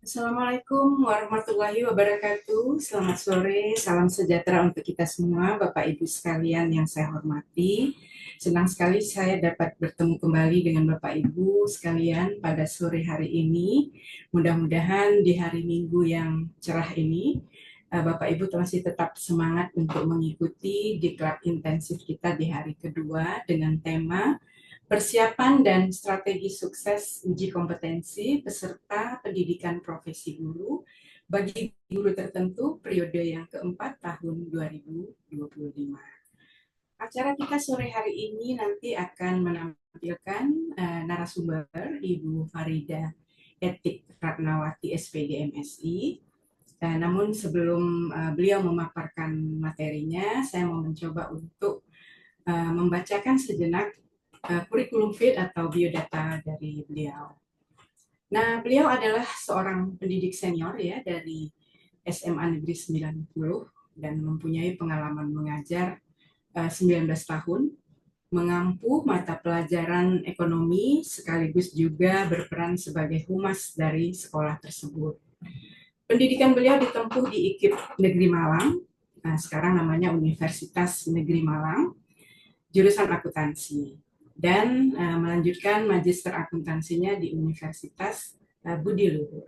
Assalamualaikum warahmatullahi wabarakatuh. Selamat sore, salam sejahtera untuk kita semua, Bapak Ibu sekalian yang saya hormati. Senang sekali saya dapat bertemu kembali dengan Bapak Ibu sekalian pada sore hari ini. Mudah-mudahan di hari Minggu yang cerah ini, Bapak Ibu masih tetap semangat untuk mengikuti diklat intensif kita di hari kedua dengan tema persiapan dan strategi sukses uji kompetensi peserta pendidikan profesi guru bagi guru tertentu periode yang keempat tahun 2025. Acara kita sore hari ini nanti akan menampilkan narasumber Ibu Farida Etik Ratnawati SPD MSI. Namun sebelum beliau memaparkan materinya, saya mau mencoba untuk membacakan sejenak kurikulum fit atau biodata dari beliau. Nah, beliau adalah seorang pendidik senior ya dari SMA Negeri 90 dan mempunyai pengalaman mengajar 19 tahun, mengampu mata pelajaran ekonomi sekaligus juga berperan sebagai humas dari sekolah tersebut. Pendidikan beliau ditempuh di IKIP Negeri Malang, nah, sekarang namanya Universitas Negeri Malang, jurusan akuntansi dan melanjutkan magister akuntansinya di Universitas Budi Luhur.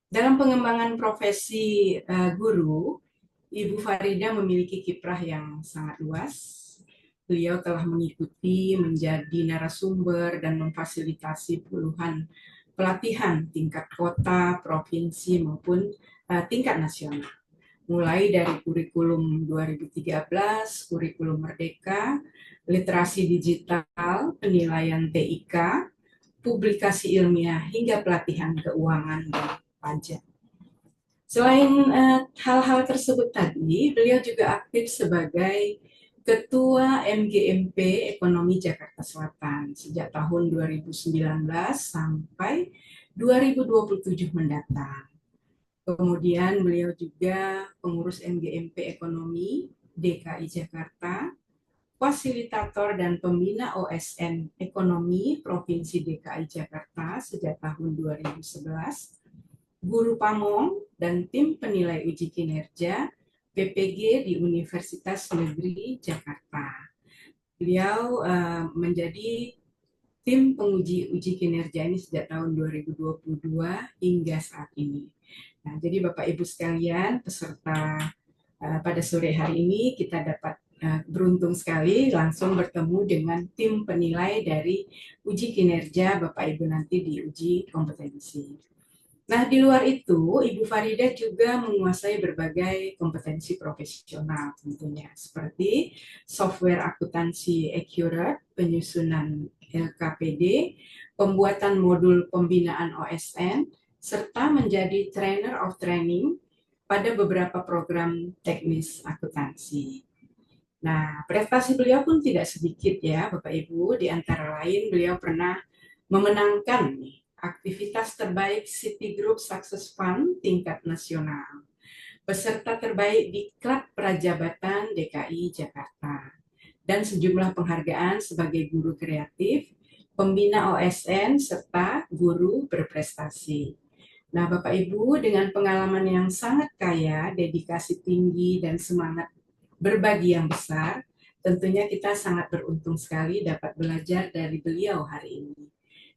Dalam pengembangan profesi guru, Ibu Farida memiliki kiprah yang sangat luas. Beliau telah mengikuti, menjadi narasumber, dan memfasilitasi puluhan pelatihan tingkat kota, provinsi, maupun tingkat nasional. Mulai dari kurikulum 2013, kurikulum Merdeka, literasi digital, penilaian TIK, publikasi ilmiah, hingga pelatihan keuangan dan pajak. Selain hal-hal tersebut tadi, beliau juga aktif sebagai Ketua MGMP Ekonomi Jakarta Selatan sejak tahun 2019 sampai 2027 mendatang. Kemudian beliau juga pengurus MGMP Ekonomi DKI Jakarta, fasilitator dan pembina OSN Ekonomi Provinsi DKI Jakarta sejak tahun 2011, guru pamong dan tim penilai uji kinerja PPG di Universitas Negeri Jakarta. Beliau menjadi tim penguji uji kinerja ini sejak tahun 2022 hingga saat ini. Nah, jadi Bapak Ibu sekalian, peserta pada sore hari ini kita dapat beruntung sekali langsung bertemu dengan tim penilai dari uji kinerja Bapak Ibu nanti di uji kompetensi. Nah, di luar itu, Ibu Farida juga menguasai berbagai kompetensi profesional tentunya, seperti software akuntansi Accurate, penyusunan LKPD, pembuatan modul pembinaan OSN, serta menjadi trainer of training pada beberapa program teknis akuntansi. Nah, prestasi beliau pun tidak sedikit ya, Bapak Ibu. Di antara lain, beliau pernah memenangkan aktivitas terbaik Citigroup Success Fund tingkat nasional, peserta terbaik di Klub Prajabatan DKI Jakarta, dan sejumlah penghargaan sebagai guru kreatif, pembina OSN, serta guru berprestasi. Nah, Bapak Ibu, dengan pengalaman yang sangat kaya, dedikasi tinggi, dan semangat berbagi yang besar, tentunya kita sangat beruntung sekali dapat belajar dari beliau hari ini.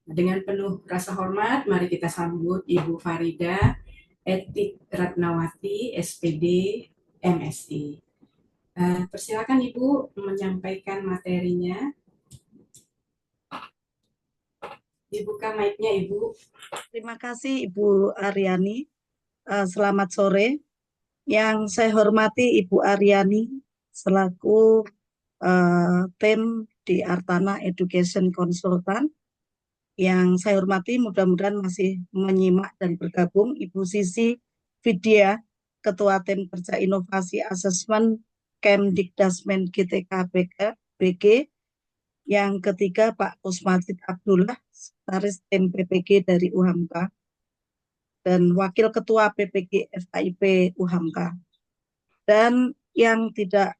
Dengan penuh rasa hormat, mari kita sambut Ibu Farida Etik Ratnawati, SPD, MSI. Persilakan Ibu menyampaikan materinya. Dibuka mic-nya Ibu. Terima kasih Ibu Aryani. Selamat sore. Yang saya hormati Ibu Aryani selaku tim di Artana Education Consultant. Yang saya hormati mudah-mudahan masih menyimak dan bergabung Ibu Sisi Vidya, Ketua Tim Kerja Inovasi Asesmen Kemdikdasmen GTK BG. Yang ketiga Pak Kusmajid Abdullah, Sekretaris Tim PPG dari UHAMKA. Dan Wakil Ketua PPG FKIP UHAMKA. Dan yang tidak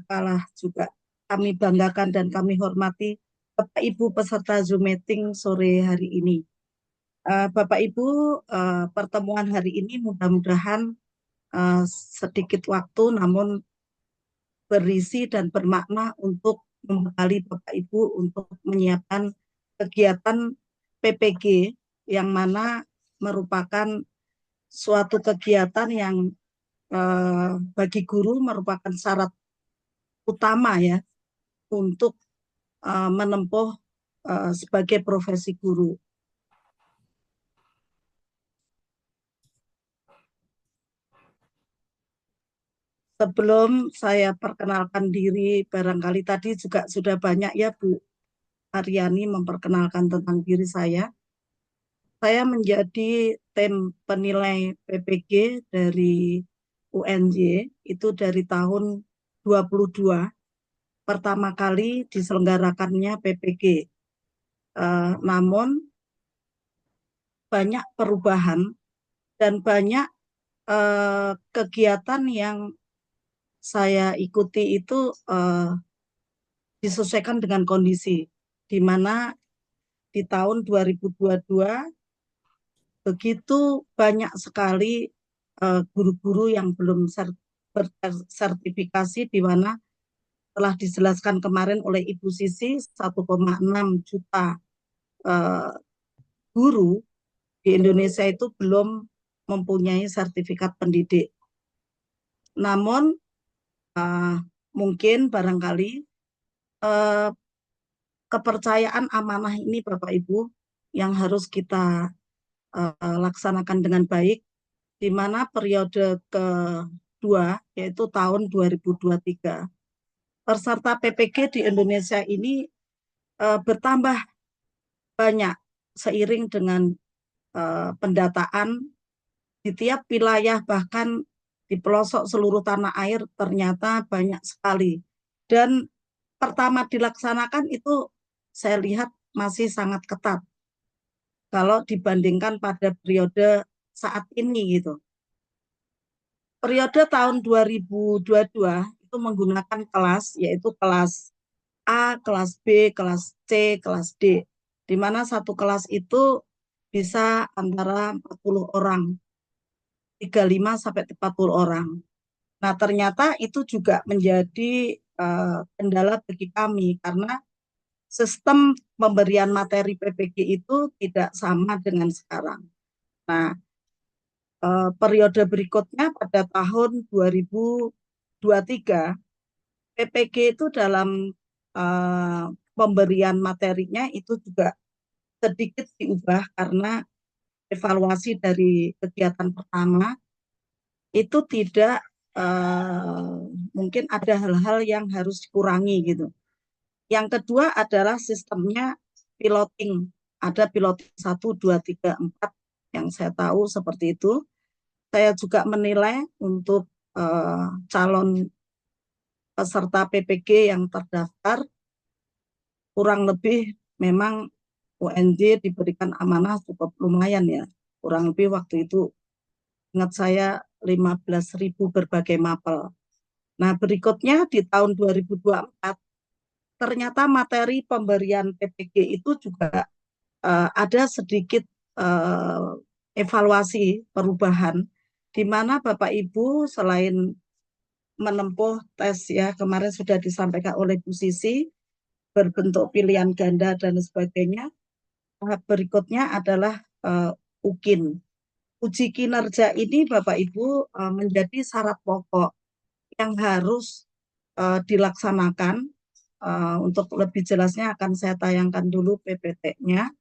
kalah juga kami banggakan dan kami hormati Bapak Ibu peserta Zoom meeting sore hari ini. Bapak Ibu, pertemuan hari ini mudah-mudahan eh, sedikit waktu namun berisi dan bermakna untuk membekali Bapak Ibu untuk menyiapkan kegiatan PPG yang mana merupakan suatu kegiatan yang bagi guru merupakan syarat utama ya untuk menempuh sebagai profesi guru. Sebelum saya perkenalkan diri, barangkali tadi juga sudah banyak ya Bu Aryani memperkenalkan tentang diri saya. Saya menjadi tim penilai PPG dari UNJ itu dari tahun 22. Pertama kali diselenggarakannya PPG. Namun banyak perubahan dan banyak kegiatan yang saya ikuti itu disesuaikan dengan kondisi, di mana di tahun 2022 begitu banyak sekali guru-guru yang belum bersertifikasi, di mana telah dijelaskan kemarin oleh Ibu Sisi 1,6 juta eh, guru di Indonesia itu belum mempunyai sertifikat pendidik. Namun uh, mungkin barangkali uh, kepercayaan amanah ini Bapak Ibu yang harus kita laksanakan dengan baik, di mana periode kedua yaitu tahun 2023 peserta PPG di Indonesia ini bertambah banyak seiring dengan pendataan di tiap wilayah, bahkan di pelosok seluruh tanah air ternyata banyak sekali. Dan pertama dilaksanakan itu saya lihat masih sangat ketat kalau dibandingkan pada periode saat ini gitu. Periode tahun 2022 itu menggunakan kelas, yaitu kelas A, kelas B, kelas C, kelas D, di mana satu kelas itu bisa antara 40 orang, 35 sampai 40 orang. Nah, ternyata itu juga menjadi kendala bagi kami karena sistem pemberian materi PPG itu tidak sama dengan sekarang. Nah, periode berikutnya pada tahun 2023, PPG itu dalam pemberian materinya itu juga sedikit diubah karena evaluasi dari kegiatan pertama itu tidak mungkin ada hal-hal yang harus dikurangi gitu. Yang kedua adalah sistemnya piloting. Ada piloting 1, 2, 3, 4 yang saya tahu seperti itu. Saya juga menilai untuk calon peserta PPG yang terdaftar, kurang lebih memang UNJ diberikan amanah cukup lumayan ya. Kurang lebih waktu itu ingat saya 15.000 berbagai mapel. Nah, berikutnya di tahun 2024 ternyata materi pemberian PPG itu juga ada sedikit uh, evaluasi perubahan di mana Bapak Ibu selain menempuh tes ya kemarin sudah disampaikan oleh Bu Sisi berbentuk pilihan ganda dan sebagainya. Tahap berikutnya adalah UKIN. Uji kinerja ini Bapak Ibu menjadi syarat pokok yang harus dilaksanakan. Untuk lebih jelasnya akan saya tayangkan dulu PPT-nya.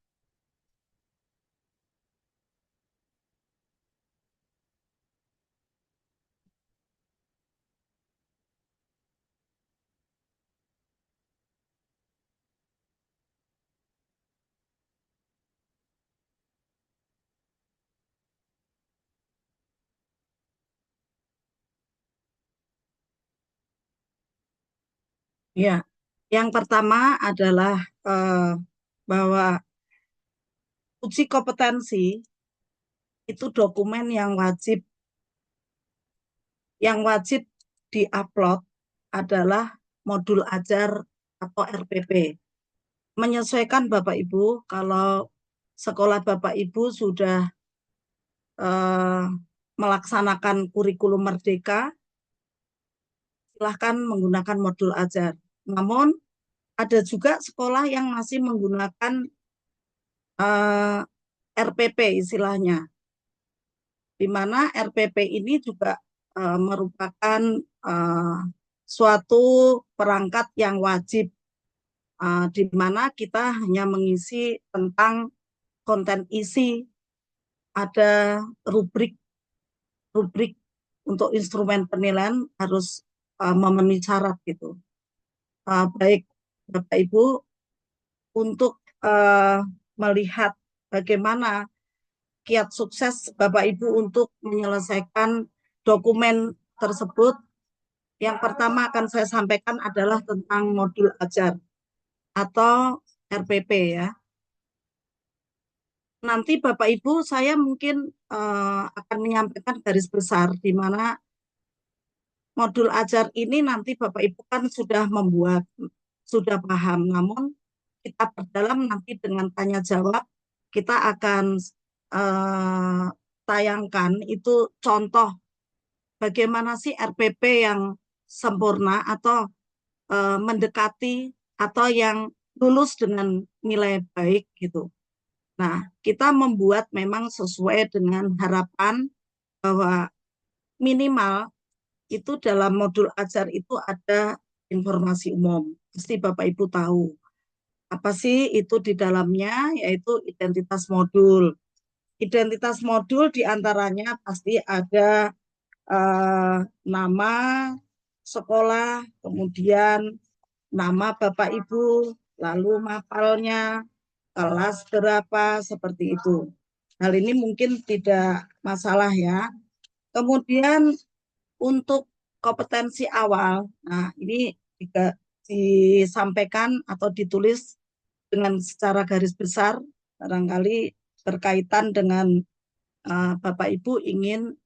Ya, yang pertama adalah bahwa uji kompetensi itu dokumen yang wajib diupload adalah modul ajar atau RPP. Menyesuaikan Bapak Ibu, kalau sekolah Bapak Ibu sudah eh, melaksanakan kurikulum merdeka, silahkan menggunakan modul ajar. Namun ada juga sekolah yang masih menggunakan eh, RPP istilahnya, di mana RPP ini juga merupakan eh, suatu perangkat yang wajib, di mana kita hanya mengisi tentang konten isi, ada rubrik rubrik untuk instrumen penilaian harus memenuhi syarat gitu. Baik Bapak Ibu, untuk melihat bagaimana kiat sukses Bapak Ibu untuk menyelesaikan dokumen tersebut, yang pertama akan saya sampaikan adalah tentang modul ajar atau RPP ya. Nanti Bapak Ibu saya mungkin akan menyampaikan garis besar di mana modul ajar ini nanti Bapak Ibu kan sudah membuat, sudah paham, namun kita perdalam nanti dengan tanya jawab, kita akan eh, tayangkan itu contoh bagaimana sih RPP yang sempurna atau mendekati atau yang lulus dengan nilai baik gitu. Nah, kita membuat memang sesuai dengan harapan bahwa minimal itu dalam modul ajar itu ada informasi umum. Pasti Bapak Ibu tahu. Apa sih itu di dalamnya? Yaitu identitas modul. Identitas modul diantaranya pasti ada nama sekolah, kemudian nama Bapak Ibu, lalu mapalnya, kelas berapa, seperti itu. Hal ini mungkin tidak masalah ya. Kemudian untuk kompetensi awal, nah ini juga disampaikan atau ditulis dengan secara garis besar, barangkali berkaitan dengan Bapak Ibu ingin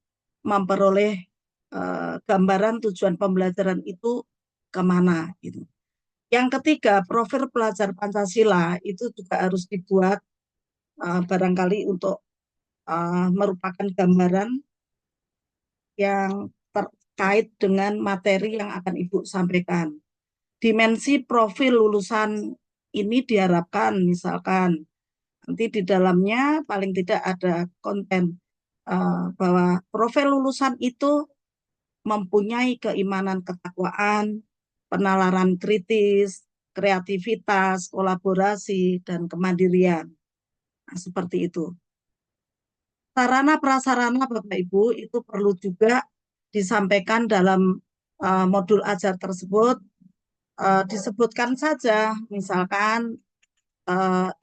memperoleh gambaran tujuan pembelajaran itu kemana gitu. Yang ketiga, profil pelajar Pancasila itu juga harus dibuat barangkali untuk merupakan gambaran yang terkait dengan materi yang akan Ibu sampaikan. Dimensi profil lulusan ini diharapkan misalkan nanti di dalamnya paling tidak ada konten bahwa profil lulusan itu mempunyai keimanan ketakwaan, penalaran kritis, kreativitas, kolaborasi, dan kemandirian. Nah, seperti itu. Sarana prasarana Bapak Ibu itu perlu juga disampaikan dalam modul ajar tersebut. Disebutkan saja, misalkan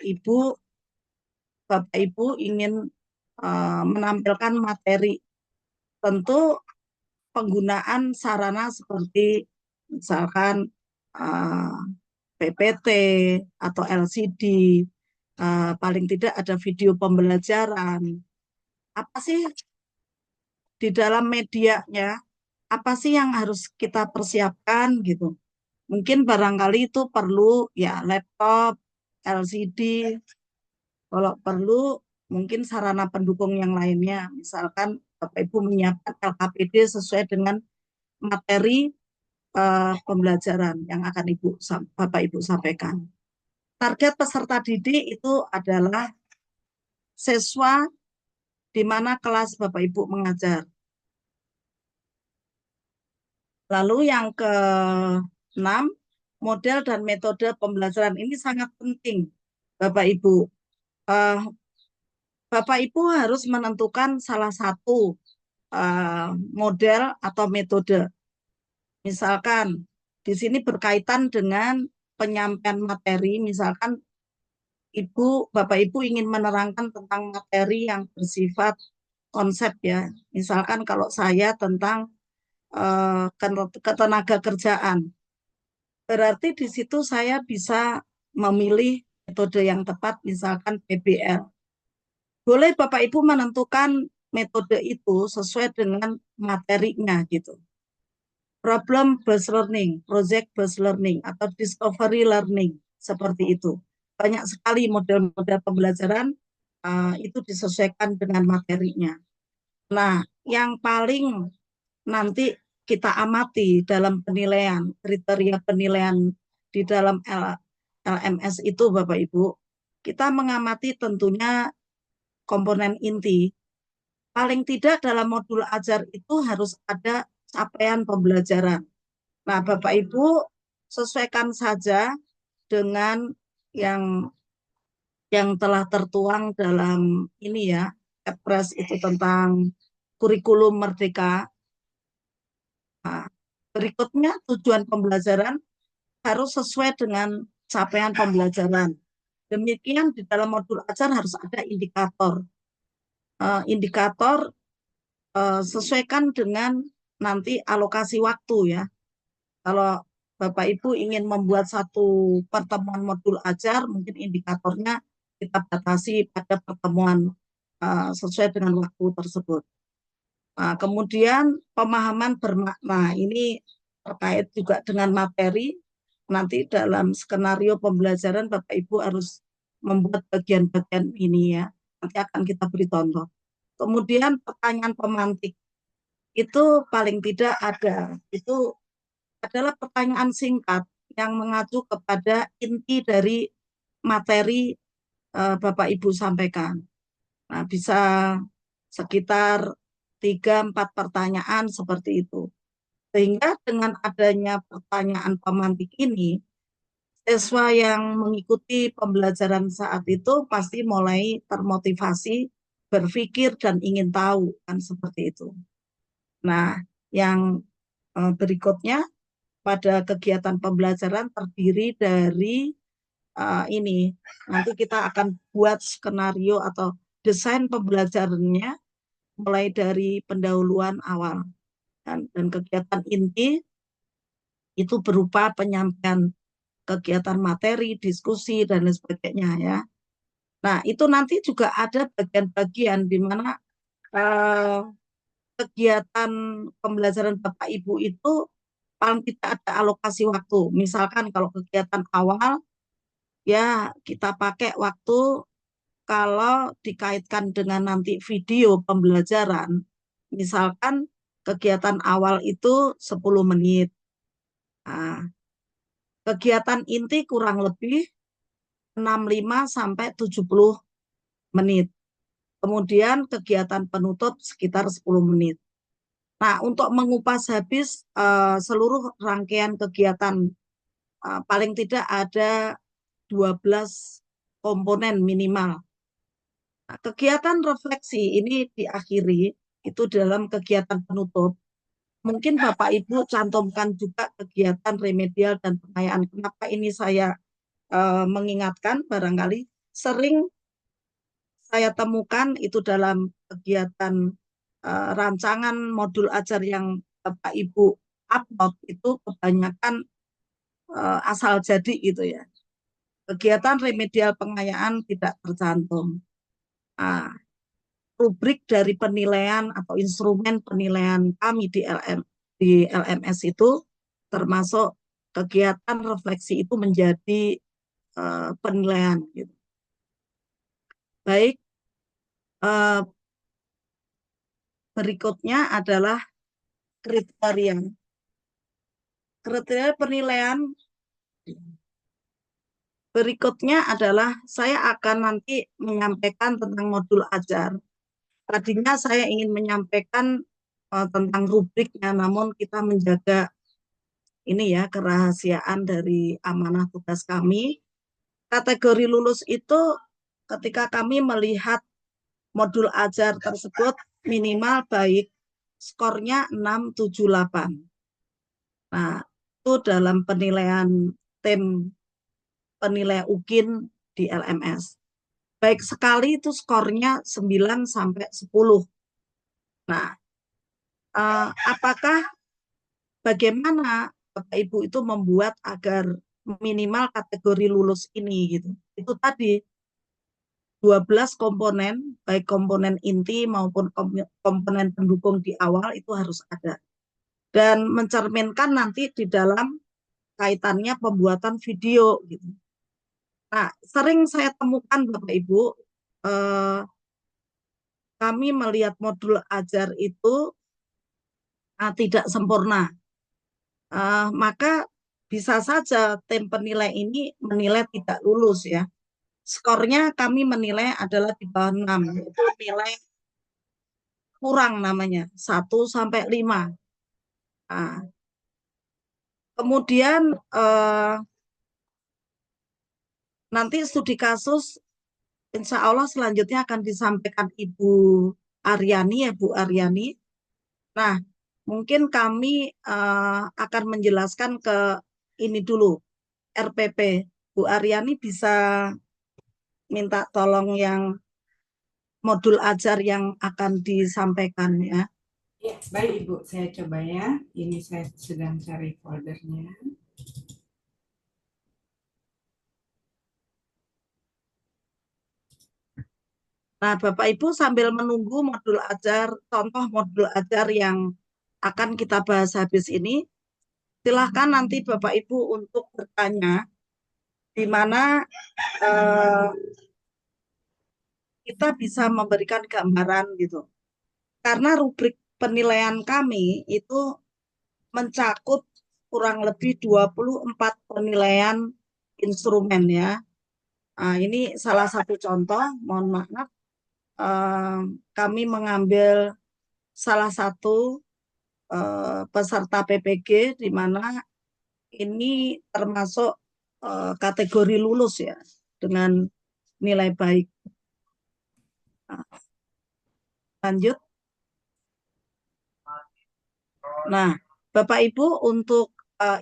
Ibu, Bapak Ibu ingin menampilkan materi, tentu penggunaan sarana seperti misalkan uh, PPT atau LCD, paling tidak ada video pembelajaran. Apa sih di dalam medianya? Apa sih yang harus kita persiapkan gitu? Mungkin barangkali itu perlu ya laptop, LCD, kalau perlu mungkin sarana pendukung yang lainnya. Misalkan Bapak Ibu menyiapkan LKPD sesuai dengan materi pembelajaran yang akan Bapak Ibu sampaikan. Target peserta didik itu adalah siswa di mana kelas Bapak Ibu mengajar. Lalu yang keenam, model dan metode pembelajaran ini sangat penting, Bapak Ibu. Uh, Bapak Ibu harus menentukan salah satu model atau metode. Misalkan di sini berkaitan dengan penyampaian materi, misalkan Bapak Ibu ingin menerangkan tentang materi yang bersifat konsep ya. Misalkan kalau saya tentang ketenaga kerjaan, berarti di situ saya bisa memilih metode yang tepat, misalkan PBL. Boleh Bapak Ibu menentukan metode itu sesuai dengan materinya gitu. Problem based learning, project based learning, atau discovery learning, seperti itu. Banyak sekali model-model pembelajaran itu disesuaikan dengan materinya. Nah, yang paling nanti kita amati dalam penilaian, kriteria penilaian di dalam LMS itu Bapak Ibu, kita mengamati tentunya komponen inti. Paling tidak dalam modul ajar itu harus ada capaian pembelajaran. Nah, Bapak Ibu sesuaikan saja dengan yang telah tertuang dalam ini ya, Kepres itu tentang kurikulum merdeka. Nah, berikutnya tujuan pembelajaran harus sesuai dengan capaian pembelajaran. Demikian di dalam modul ajar harus ada indikator. Indikator sesuaikan dengan nanti alokasi waktu ya. Kalau Bapak Ibu ingin membuat satu pertemuan modul ajar, mungkin indikatornya kita batasi pada pertemuan sesuai dengan waktu tersebut. Nah, kemudian pemahaman bermakna ini terkait juga dengan materi. Nanti dalam skenario pembelajaran Bapak Ibu harus membuat bagian-bagian ini ya. Nanti akan kita beri contoh. Kemudian pertanyaan pemantik itu paling tidak ada. Itu adalah pertanyaan singkat yang mengacu kepada inti dari materi Bapak Ibu sampaikan. Nah, bisa sekitar 3-4 pertanyaan seperti itu. Sehingga dengan adanya pertanyaan pemantik ini, siswa yang mengikuti pembelajaran saat itu pasti mulai termotivasi, berpikir dan ingin tahu, kan seperti itu. Nah, yang berikutnya pada kegiatan pembelajaran terdiri dari ini. Nanti kita akan buat skenario atau desain pembelajarannya mulai dari pendahuluan awal. Dan kegiatan inti itu berupa penyampaian kegiatan materi, diskusi, dan lain sebagainya ya. Nah, itu nanti juga ada bagian-bagian di mana eh, kegiatan pembelajaran Bapak Ibu itu paling tidak ada alokasi waktu. Misalkan kalau kegiatan awal, ya kita pakai waktu kalau dikaitkan dengan nanti video pembelajaran, misalkan kegiatan awal itu 10 menit. Nah, kegiatan inti kurang lebih 65 sampai 70 menit. Kemudian kegiatan penutup sekitar 10 menit. Nah, untuk mengupas habis seluruh rangkaian kegiatan paling tidak ada 12 komponen minimal. Nah, kegiatan refleksi ini diakhiri itu dalam kegiatan penutup. Mungkin Bapak Ibu cantumkan juga kegiatan remedial dan pengayaan. Kenapa ini saya mengingatkan barangkali sering saya temukan itu dalam kegiatan rancangan modul ajar yang Bapak Ibu upload itu kebanyakan asal jadi gitu ya. Kegiatan remedial pengayaan tidak tercantum. Nah, rubrik dari penilaian atau instrumen penilaian kami di LMS itu termasuk kegiatan refleksi itu menjadi penilaian gitu. Baik, berikutnya adalah kriteria. Kriteria penilaian berikutnya adalah saya akan nanti menyampaikan tentang modul ajar. Tadinya saya ingin menyampaikan tentang rubriknya, namun kita menjaga ini ya kerahasiaan dari amanah tugas kami. Kategori lulus itu ketika kami melihat modul ajar tersebut minimal baik skornya 678. Nah, itu dalam penilaian tim penilai UKIN di LMS. Baik sekali itu skornya 9 sampai 10. Nah, apakah bagaimana Bapak Ibu itu membuat agar minimal kategori lulus ini gitu. Itu tadi 12 komponen, baik komponen inti maupun komponen pendukung di awal itu harus ada. Dan mencerminkan nanti di dalam kaitannya pembuatan video gitu. Nah, sering saya temukan Bapak Ibu eh, kami melihat modul ajar itu tidak sempurna. Maka bisa saja tim penilai ini menilai tidak lulus ya. Skornya kami menilai adalah di bawah 6, itu nilai kurang namanya, 1 sampai 5. Nah, kemudian nanti studi kasus insya Allah selanjutnya akan disampaikan Ibu Aryani ya, Bu Aryani. Nah, mungkin kami akan menjelaskan ke ini dulu, RPP. Bu Aryani bisa minta tolong yang modul ajar yang akan disampaikan ya. Ya, baik Ibu, saya coba ya. Ini saya sedang cari foldernya. Nah, Bapak Ibu sambil menunggu modul ajar, contoh modul ajar yang akan kita bahas habis ini, silahkan nanti Bapak Ibu untuk bertanya di mana eh, kita bisa memberikan gambaran gitu. Karena rubrik penilaian kami itu mencakup kurang lebih 24 penilaian instrumen ya. Nah, ini salah satu contoh, mohon maaf, eh, kami mengambil salah satu peserta PPG di mana ini termasuk kategori lulus ya dengan nilai baik. Nah, lanjut. Nah, Bapak Ibu untuk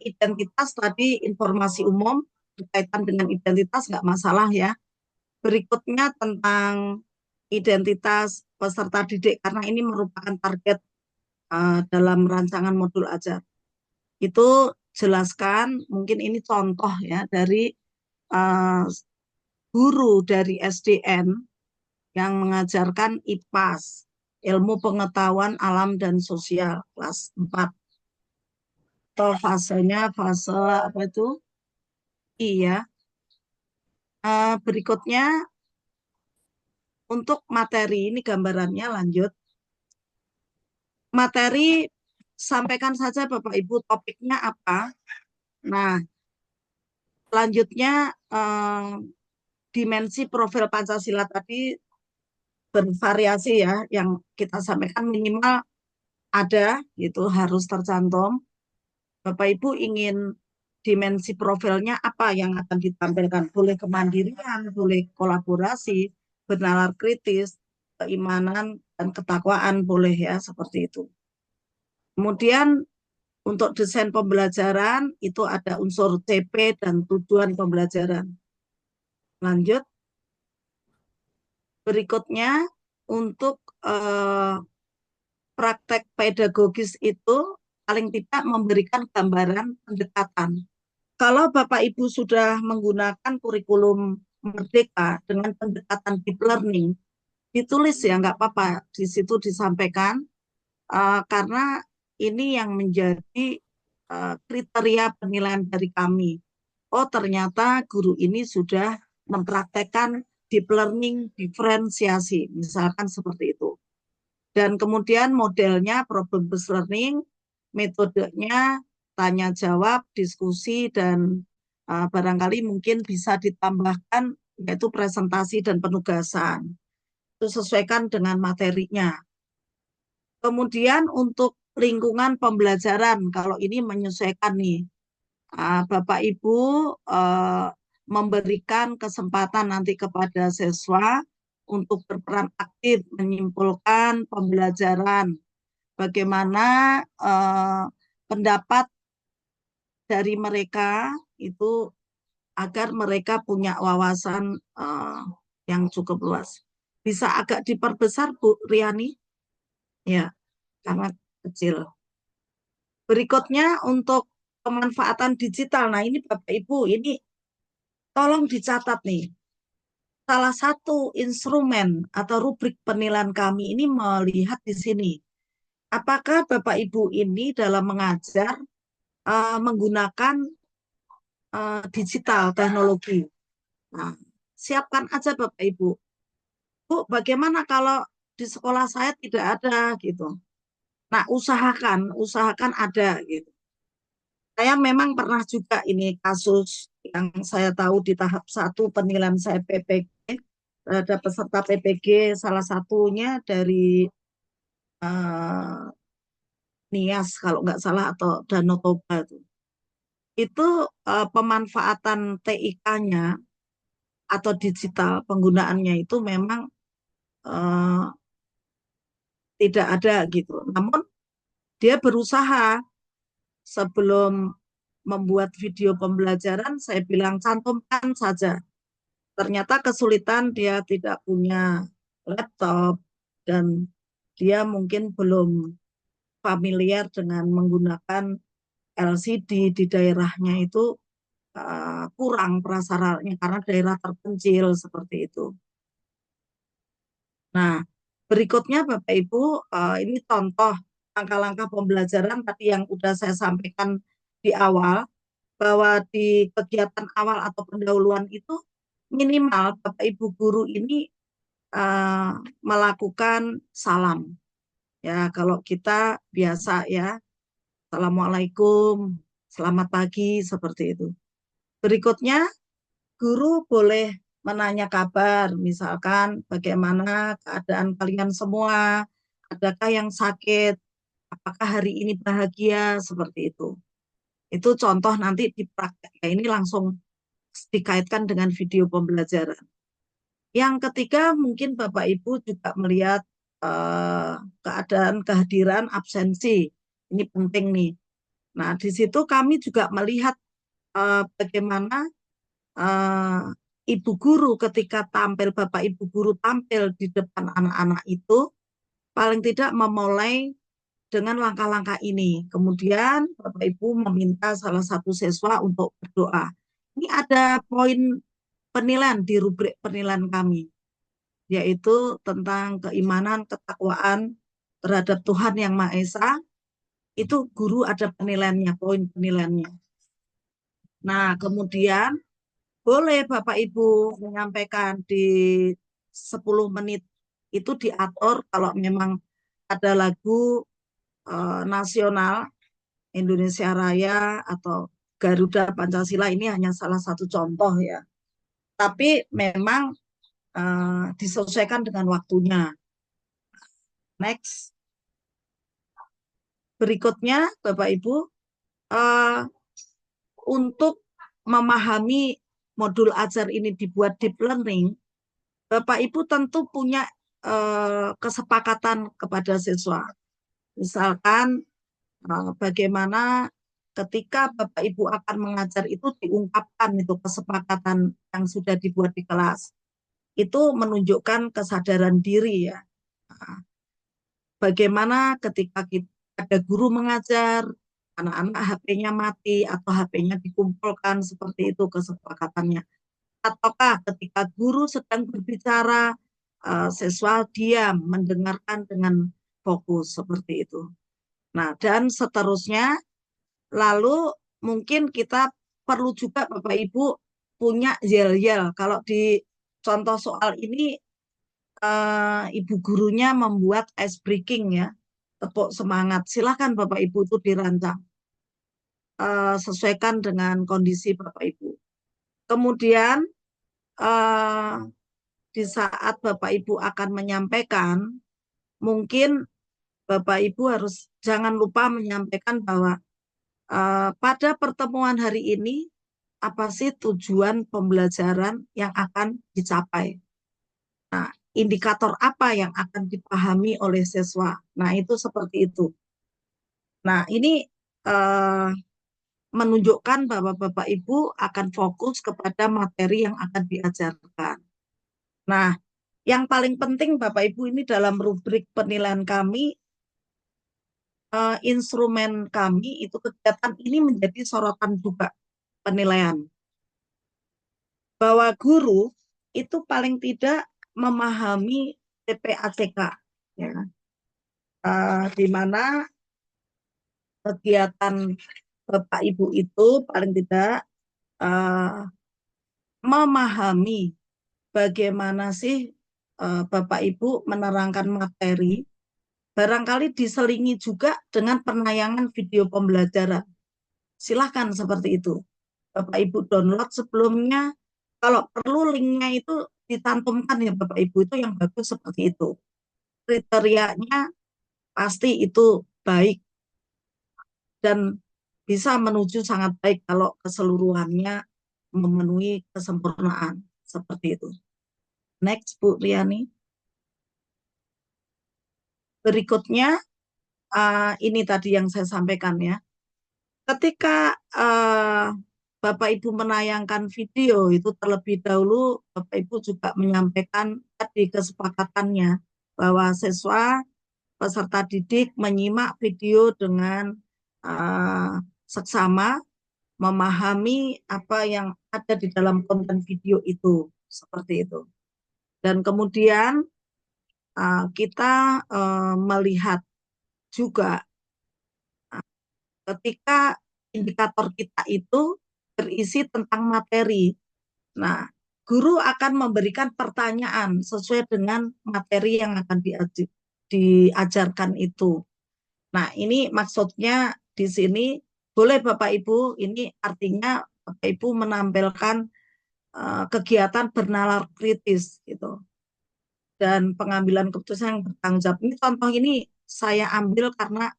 identitas tadi informasi umum berkaitan dengan identitas nggak masalah ya. Berikutnya tentang identitas peserta didik karena ini merupakan target dalam rancangan modul ajar. Itu jelaskan mungkin ini contoh ya dari uh, guru dari SDN yang mengajarkan IPAS, ilmu pengetahuan alam dan sosial kelas 4. Atau fasenya fase apa itu? Iya. Berikutnya untuk materi ini gambarannya lanjut. Materi sampaikan saja Bapak Ibu topiknya apa. Nah, selanjutnya dimensi profil Pancasila tadi bervariasi ya, yang kita sampaikan minimal ada, itu harus tercantum. Bapak Ibu ingin dimensi profilnya apa yang akan ditampilkan? Boleh kemandirian, boleh kolaborasi, bernalar kritis, keimanan, dan ketakwaan boleh ya, seperti itu. Kemudian untuk desain pembelajaran itu ada unsur CP dan tujuan pembelajaran. Lanjut. Berikutnya untuk praktek pedagogis itu paling tidak memberikan gambaran pendekatan. Kalau Bapak Ibu sudah menggunakan kurikulum Merdeka dengan pendekatan deep learning, ditulis ya nggak apa-apa, di situ disampaikan karena ini yang menjadi kriteria penilaian dari kami. Oh ternyata guru ini sudah mempraktekkan deep learning diferensiasi, misalkan seperti itu. Dan kemudian modelnya problem based learning, metodenya tanya jawab, diskusi, dan barangkali mungkin bisa ditambahkan yaitu presentasi dan penugasan. Itu sesuaikan dengan materinya. Kemudian untuk lingkungan pembelajaran, kalau ini menyesuaikan nih, Bapak Ibu memberikan kesempatan nanti kepada siswa untuk berperan aktif menyimpulkan pembelajaran bagaimana pendapat dari mereka itu agar mereka punya wawasan yang cukup luas. Bisa agak diperbesar Bu Riani? Ya, karena kecil. Berikutnya untuk pemanfaatan digital. Nah ini Bapak Ibu, ini tolong dicatat nih. Salah satu instrumen atau rubrik penilaian kami ini melihat di sini. Apakah Bapak Ibu ini dalam mengajar menggunakan digital teknologi. Nah, siapkan aja Bapak Ibu Bu, bagaimana kalau di sekolah saya tidak ada gitu. Nah, usahakan ada gitu. Saya memang pernah juga ini kasus yang saya tahu di tahap 1 penilaian saya PPG, ada peserta PPG salah satunya dari eh, Nias kalau nggak salah atau Danau Toba itu. Itu pemanfaatan TIK-nya atau digital penggunaannya itu memang eh, tidak ada gitu. Namun dia berusaha sebelum membuat video pembelajaran, saya bilang cantumkan saja. Ternyata kesulitan dia tidak punya laptop dan dia mungkin belum familiar dengan menggunakan LCD di daerahnya itu kurang prasaratnya karena daerah terpencil seperti itu. Nah, berikutnya Bapak Ibu, ini contoh langkah-langkah pembelajaran tadi yang sudah saya sampaikan di awal, bahwa di kegiatan awal atau pendahuluan itu minimal Bapak Ibu guru ini uh, melakukan salam. Ya, kalau kita biasa ya, Assalamualaikum, selamat pagi, seperti itu. Berikutnya, guru boleh menanya kabar, misalkan bagaimana keadaan kalian semua, adakah yang sakit, apakah hari ini bahagia, seperti itu. Itu contoh nanti di praktek. Nah, ini langsung dikaitkan dengan video pembelajaran. Yang ketiga, mungkin Bapak Ibu juga melihat keadaan kehadiran absensi. Ini penting nih. Nah, di situ kami juga melihat bagaimana eh, ibu guru ketika tampil, Bapak Ibu guru tampil di depan anak-anak itu, paling tidak memulai dengan langkah-langkah ini. Kemudian Bapak Ibu meminta salah satu siswa untuk berdoa. Ini ada poin penilaian di rubrik penilaian kami, yaitu tentang keimanan, ketakwaan terhadap Tuhan Yang Maha Esa. Itu guru ada penilaiannya, poin penilaiannya. Nah, kemudian boleh Bapak Ibu menyampaikan di 10 menit itu diatur kalau memang ada lagu nasional Indonesia Raya atau Garuda Pancasila, ini hanya salah satu contoh ya. Tapi memang disesuaikan dengan waktunya. Next. Berikutnya, Bapak Ibu, eh, untuk memahami modul ajar ini dibuat deep learning, Bapak Ibu tentu punya kesepakatan kepada siswa. Misalkan bagaimana ketika Bapak Ibu akan mengajar itu diungkapkan itu kesepakatan yang sudah dibuat di kelas. Itu menunjukkan kesadaran diri ya. Bagaimana ketika ada guru mengajar, anak-anak HP-nya mati atau HP-nya dikumpulkan, seperti itu kesepakatannya. Ataukah ketika guru sedang berbicara, siswa diam mendengarkan dengan fokus, seperti itu. Nah, dan seterusnya, lalu mungkin kita perlu juga Bapak Ibu punya yel-yel. Kalau di contoh soal ini, ibu gurunya membuat ice breaking ya, tepuk semangat. Silakan Bapak Ibu itu dirancang. Sesuaikan dengan kondisi Bapak Ibu. Kemudian eh, di saat Bapak Ibu akan menyampaikan, mungkin Bapak Ibu harus jangan lupa menyampaikan bahwa pada pertemuan hari ini, apa sih tujuan pembelajaran yang akan dicapai? Nah, indikator apa yang akan dipahami oleh siswa? Nah, itu seperti itu. Nah, ini eh, menunjukkan bahwa Bapak Ibu akan fokus kepada materi yang akan diajarkan. Nah, yang paling penting Bapak Ibu ini dalam rubrik penilaian kami, instrumen kami itu kegiatan ini menjadi sorotan juga penilaian. Bahwa guru itu paling tidak memahami TPACK, ya, di mana kegiatan Bapak Ibu itu paling tidak uh, memahami bagaimana sih Bapak Ibu menerangkan materi, barangkali diselingi juga dengan penayangan video pembelajaran. Silahkan seperti itu. Bapak Ibu download sebelumnya, kalau perlu linknya itu dicantumkan ya Bapak Ibu, itu yang bagus seperti itu. Kriterianya pasti itu baik dan bisa menuju sangat baik kalau keseluruhannya memenuhi kesempurnaan seperti itu. Next Bu Riani. Berikutnya ini tadi yang saya sampaikan ya. Ketika Bapak Ibu menayangkan video itu terlebih dahulu Bapak Ibu juga menyampaikan tadi kesepakatannya bahwa siswa peserta didik menyimak video dengan seksama, memahami apa yang ada di dalam konten video itu, seperti itu. Dan kemudian kita melihat juga ketika indikator kita itu berisi tentang materi. Nah, guru akan memberikan pertanyaan sesuai dengan materi yang akan diajarkan itu. Nah, ini maksudnya di sini boleh Bapak Ibu, ini artinya Bapak Ibu menampilkan kegiatan bernalar kritis gitu. Dan pengambilan keputusan yang bertanggung jawab. Ini contoh ini saya ambil karena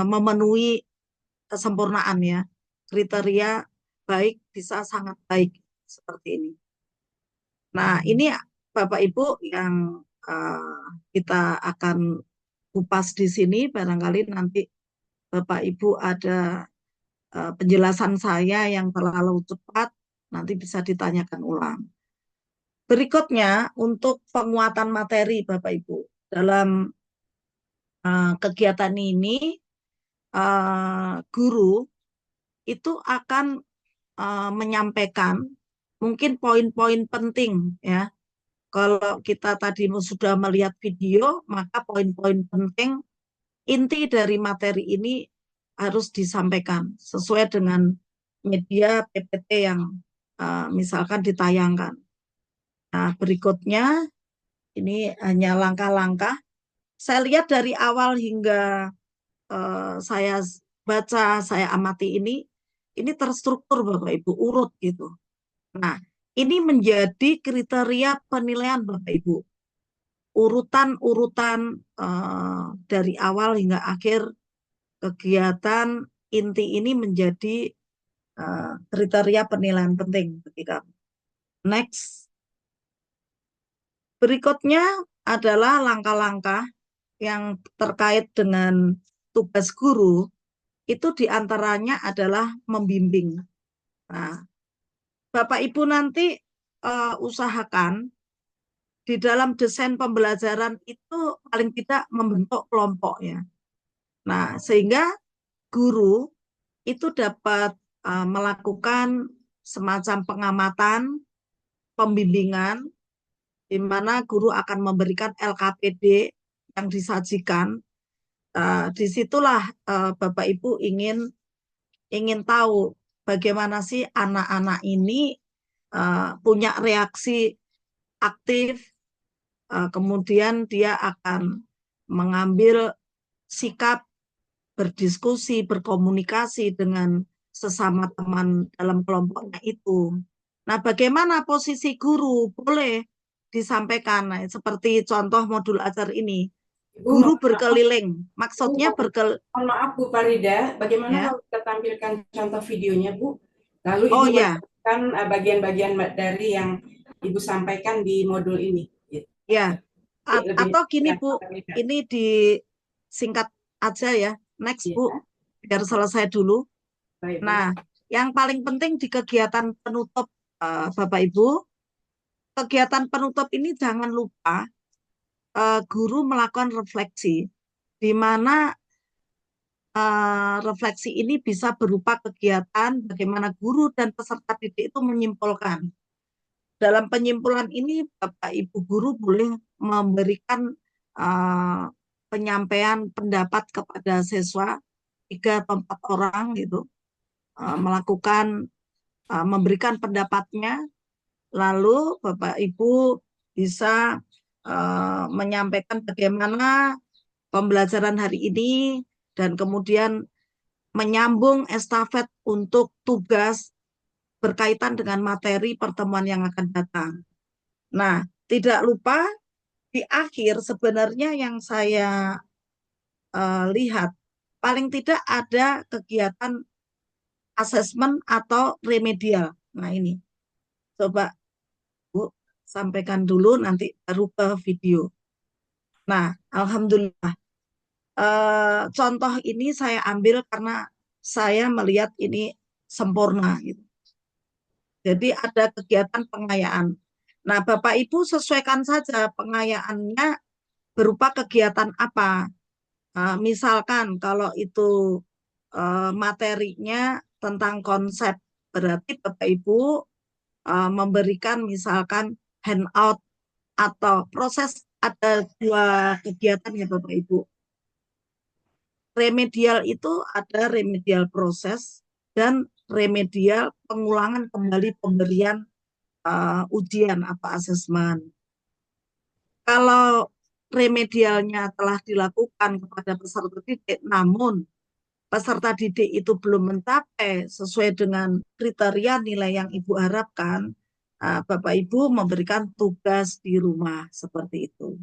memenuhi kesempurnaan ya. Kriteria baik bisa sangat baik seperti ini. Nah, ini Bapak Ibu yang kita akan kupas di sini, barangkali nanti Bapak Ibu ada penjelasan saya yang terlalu cepat, nanti bisa ditanyakan ulang. Berikutnya, untuk penguatan materi Bapak Ibu. Dalam kegiatan ini, guru itu akan menyampaikan mungkin poin-poin penting ya. Kalau kita tadi sudah melihat video, maka poin-poin penting inti dari materi ini harus disampaikan sesuai dengan media PPT yang misalkan ditayangkan. Nah, berikutnya ini hanya langkah-langkah. Saya lihat dari awal hingga saya baca, saya amati ini terstruktur Bapak Ibu, urut gitu. Nah, ini menjadi kriteria penilaian Bapak Ibu. Urutan-urutan dari awal hingga akhir kegiatan inti ini menjadi kriteria penilaian penting bagi kami. Next. Berikutnya adalah langkah-langkah yang terkait dengan tugas guru, itu diantaranya adalah membimbing. Nah, Bapak Ibu nanti usahakan di dalam desain pembelajaran itu paling tidak membentuk kelompok ya. Nah, sehingga guru itu dapat melakukan semacam pengamatan, pembimbingan, di mana guru akan memberikan LKPD yang disajikan. Disitulah Bapak Ibu ingin tahu bagaimana sih anak-anak ini punya reaksi aktif, kemudian dia akan mengambil sikap berdiskusi, berkomunikasi dengan sesama teman dalam kelompoknya itu. Nah, bagaimana posisi guru? Boleh disampaikan. Nah, seperti contoh modul ajar ini. Ibu, Guru berkeliling. Bu, Maksudnya mohon maaf Bu Farida, bagaimana ya. kalau kita tampilkan contoh videonya Bu? Lalu Oh Ibu ya, menjelaskan bagian-bagian dari yang Ibu sampaikan di modul ini. Gitu. ya. Lebih Atau gini dengan Bu, Farida. ini disingkat aja ya. Next Bu, Ya, biar selesai dulu. baik Bu. Nah, yang paling penting di kegiatan penutup Bapak Ibu, kegiatan penutup ini jangan lupa guru melakukan refleksi, di mana refleksi ini bisa berupa kegiatan bagaimana guru dan peserta didik itu menyimpulkan. Dalam penyimpulan ini, Bapak Ibu guru boleh memberikan penyampaian pendapat kepada siswa 3 atau 4 orang gitu, melakukan memberikan pendapatnya, lalu Bapak Ibu bisa menyampaikan bagaimana pembelajaran hari ini dan kemudian menyambung estafet untuk tugas berkaitan dengan materi pertemuan yang akan datang. Nah, tidak lupa di akhir sebenarnya yang saya lihat paling tidak ada kegiatan asesmen atau remedial. Nah, ini coba Bu sampaikan dulu nanti baru ke video. Nah, alhamdulillah contoh ini saya ambil karena saya melihat ini sempurna gitu. Jadi ada kegiatan pengayaan. Nah, Bapak Ibu sesuaikan saja pengayaannya berupa kegiatan apa. Misalkan kalau itu materinya tentang konsep, berarti Bapak Ibu memberikan misalkan handout atau proses, ada dua kegiatan ya Bapak Ibu. Remedial itu ada remedial proses dan remedial pengulangan kembali pemberian ujian atau asesmen. Kalau remedialnya telah dilakukan kepada peserta didik, namun peserta didik itu belum mencapai sesuai dengan kriteria nilai yang Ibu harapkan, Bapak Ibu memberikan tugas di rumah seperti itu.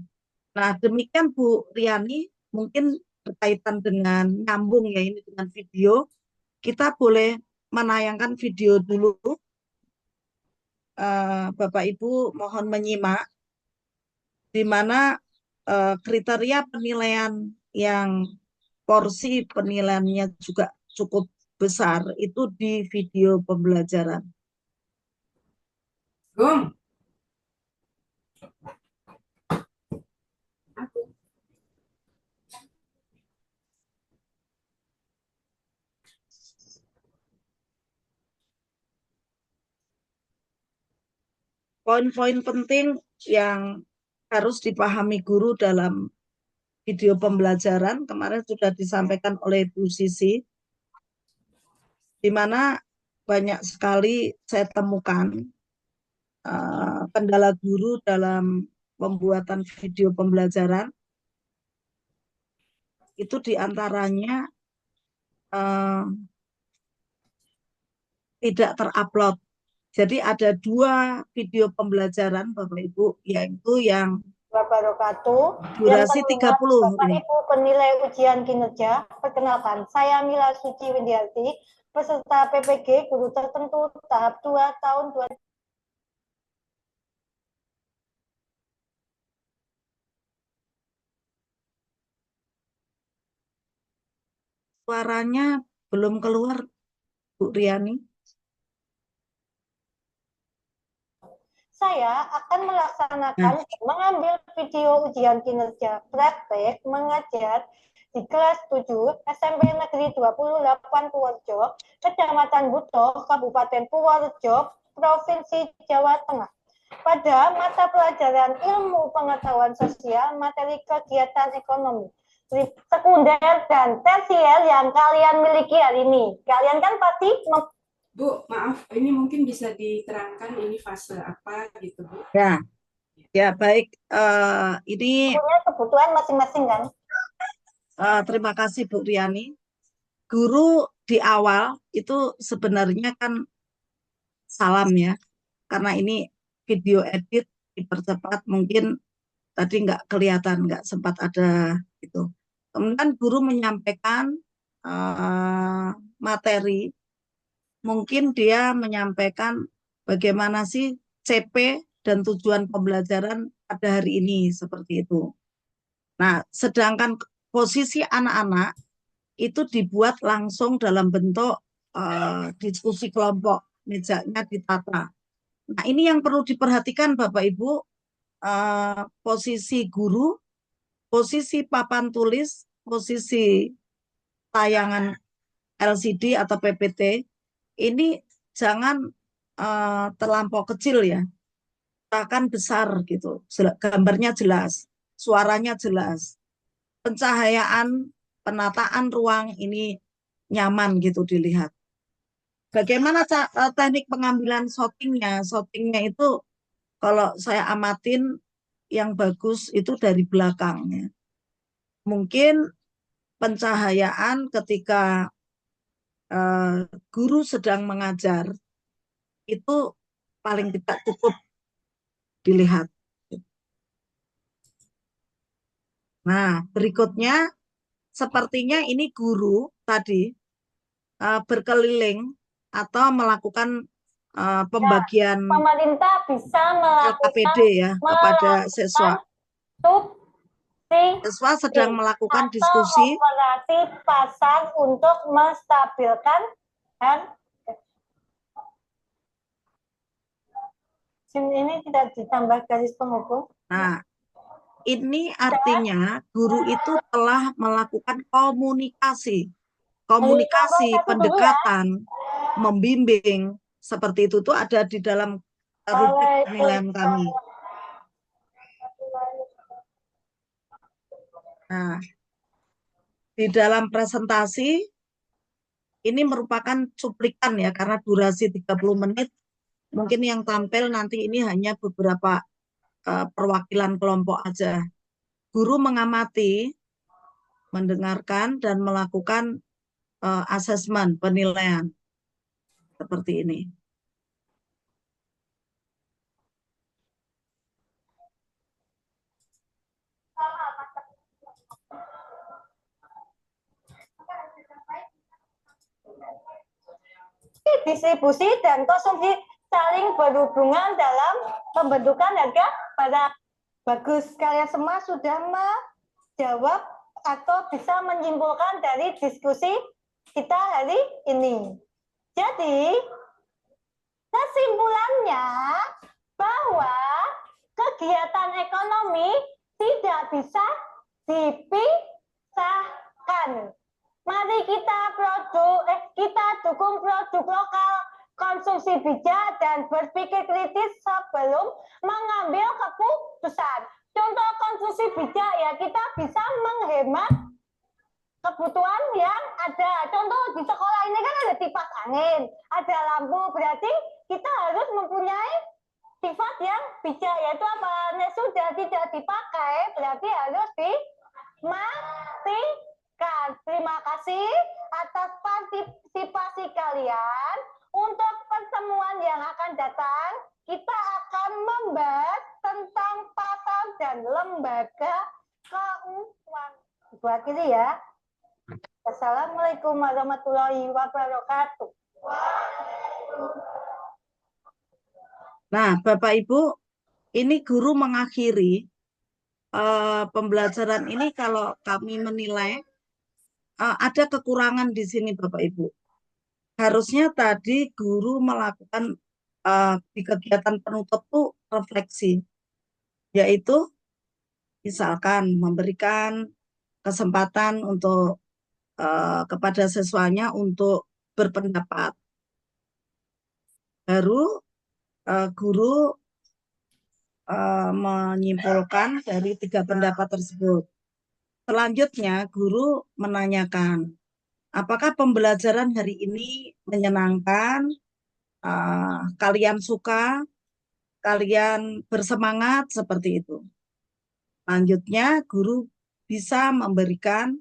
Nah, demikian Bu Riani, mungkin berkaitan dengan nyambung ya ini dengan video, kita boleh menayangkan video dulu. Bapak Ibu mohon menyimak di mana kriteria penilaian yang porsi penilaiannya juga cukup besar itu di video pembelajaran. Gong. Poin-poin penting yang harus dipahami guru dalam video pembelajaran kemarin sudah disampaikan oleh Bu Sisi, di mana banyak sekali saya temukan kendala guru dalam pembuatan video pembelajaran. Itu diantaranya tidak terupload. Jadi ada dua video pembelajaran Bapak Ibu, yaitu yang wabarakatuh. durasi 30 Bapak ini. Ibu penilai ujian kinerja, perkenalkan saya Mila Suci Windiarti, peserta PPG guru tertentu tahap 2 tahun 2020. Suaranya belum keluar Bu Riani. Saya akan melaksanakan mengambil video ujian kinerja praktek mengajar di kelas 7 SMP Negeri 28 Purworejo, Kecamatan Buto, Kabupaten Purworejo, Provinsi Jawa Tengah. Pada mata pelajaran ilmu pengetahuan sosial, materi kegiatan ekonomi, sekunder dan tersier yang kalian miliki hari ini. Kalian kan pasti Bu, maaf, ini mungkin bisa diterangkan ini fase apa gitu, Bu? Ya baik. Ini punya kebutuhan masing-masing kan? Terima kasih Bu Riani. Guru di awal itu sebenarnya kan salam ya, karena ini video edit dipercepat, mungkin tadi nggak kelihatan, nggak sempat ada itu. Kemudian guru menyampaikan materi, mungkin dia menyampaikan bagaimana sih CP dan tujuan pembelajaran pada hari ini seperti itu. Nah, sedangkan posisi anak-anak itu dibuat langsung dalam bentuk diskusi kelompok, mejanya ditata. Nah, ini yang perlu diperhatikan Bapak Ibu, posisi guru, posisi papan tulis, posisi tayangan LCD atau PPT, ini jangan terlampau kecil ya, bahkan besar gitu, gambarnya jelas, suaranya jelas, pencahayaan, penataan ruang ini nyaman gitu dilihat. Bagaimana teknik pengambilan shootingnya? Shootingnya itu kalau saya amatin yang bagus itu dari belakangnya. Mungkin pencahayaan ketika guru sedang mengajar itu paling tidak cukup dilihat. Nah, berikutnya sepertinya ini guru tadi berkeliling atau melakukan pembagian Pemerintah bisa LKPD ya kepada siswa. Siswa sedang melakukan atau diskusi. operasi pasar untuk menstabilkan harga. Ini tidak ditambah garis penghubung. Nah, ini artinya guru itu telah melakukan komunikasi pendekatan, membimbing, seperti itu tuh ada di dalam rubrik penilaian kami. Nah, di dalam presentasi ini merupakan cuplikan ya, karena durasi 30 menit. Mungkin yang tampil nanti ini hanya beberapa perwakilan kelompok aja. Guru mengamati, mendengarkan, dan melakukan asesmen, penilaian. Seperti ini. Distribusi dan konsumsi saling berhubungan dalam pembentukan harga pada bagus. Kalian semua sudah menjawab atau bisa menyimpulkan dari diskusi kita hari ini. Jadi, kesimpulannya bahwa kegiatan ekonomi tidak bisa dipisahkan. Mari kita dukung produk lokal, konsumsi bijak, dan berpikir kritis sebelum mengambil keputusan. Contoh konsumsi bijak ya, kita bisa menghemat kebutuhan yang ada. Contoh di sekolah ini kan ada kipas angin, ada lampu, berarti kita harus mempunyai sifat yang bijak, yaitu apa? Nek sudah tidak dipakai, berarti harus dimatikan. Terima kasih atas partisipasi kalian. Untuk pertemuan yang akan datang, kita akan membahas tentang pasar dan lembaga keuangan. Buat kiri ya. Assalamualaikum warahmatullahi wabarakatuh. Nah, Bapak Ibu, ini guru mengakhiri pembelajaran ini. Kalau kami menilai ada kekurangan di sini, Bapak Ibu. Harusnya tadi guru melakukan di kegiatan penutup tuh refleksi, yaitu misalkan memberikan kesempatan untuk kepada siswanya untuk berpendapat. Baru guru menyimpulkan dari 3 pendapat tersebut. Selanjutnya guru menanyakan, apakah pembelajaran hari ini menyenangkan, kalian suka, kalian bersemangat, seperti itu. Selanjutnya guru bisa memberikan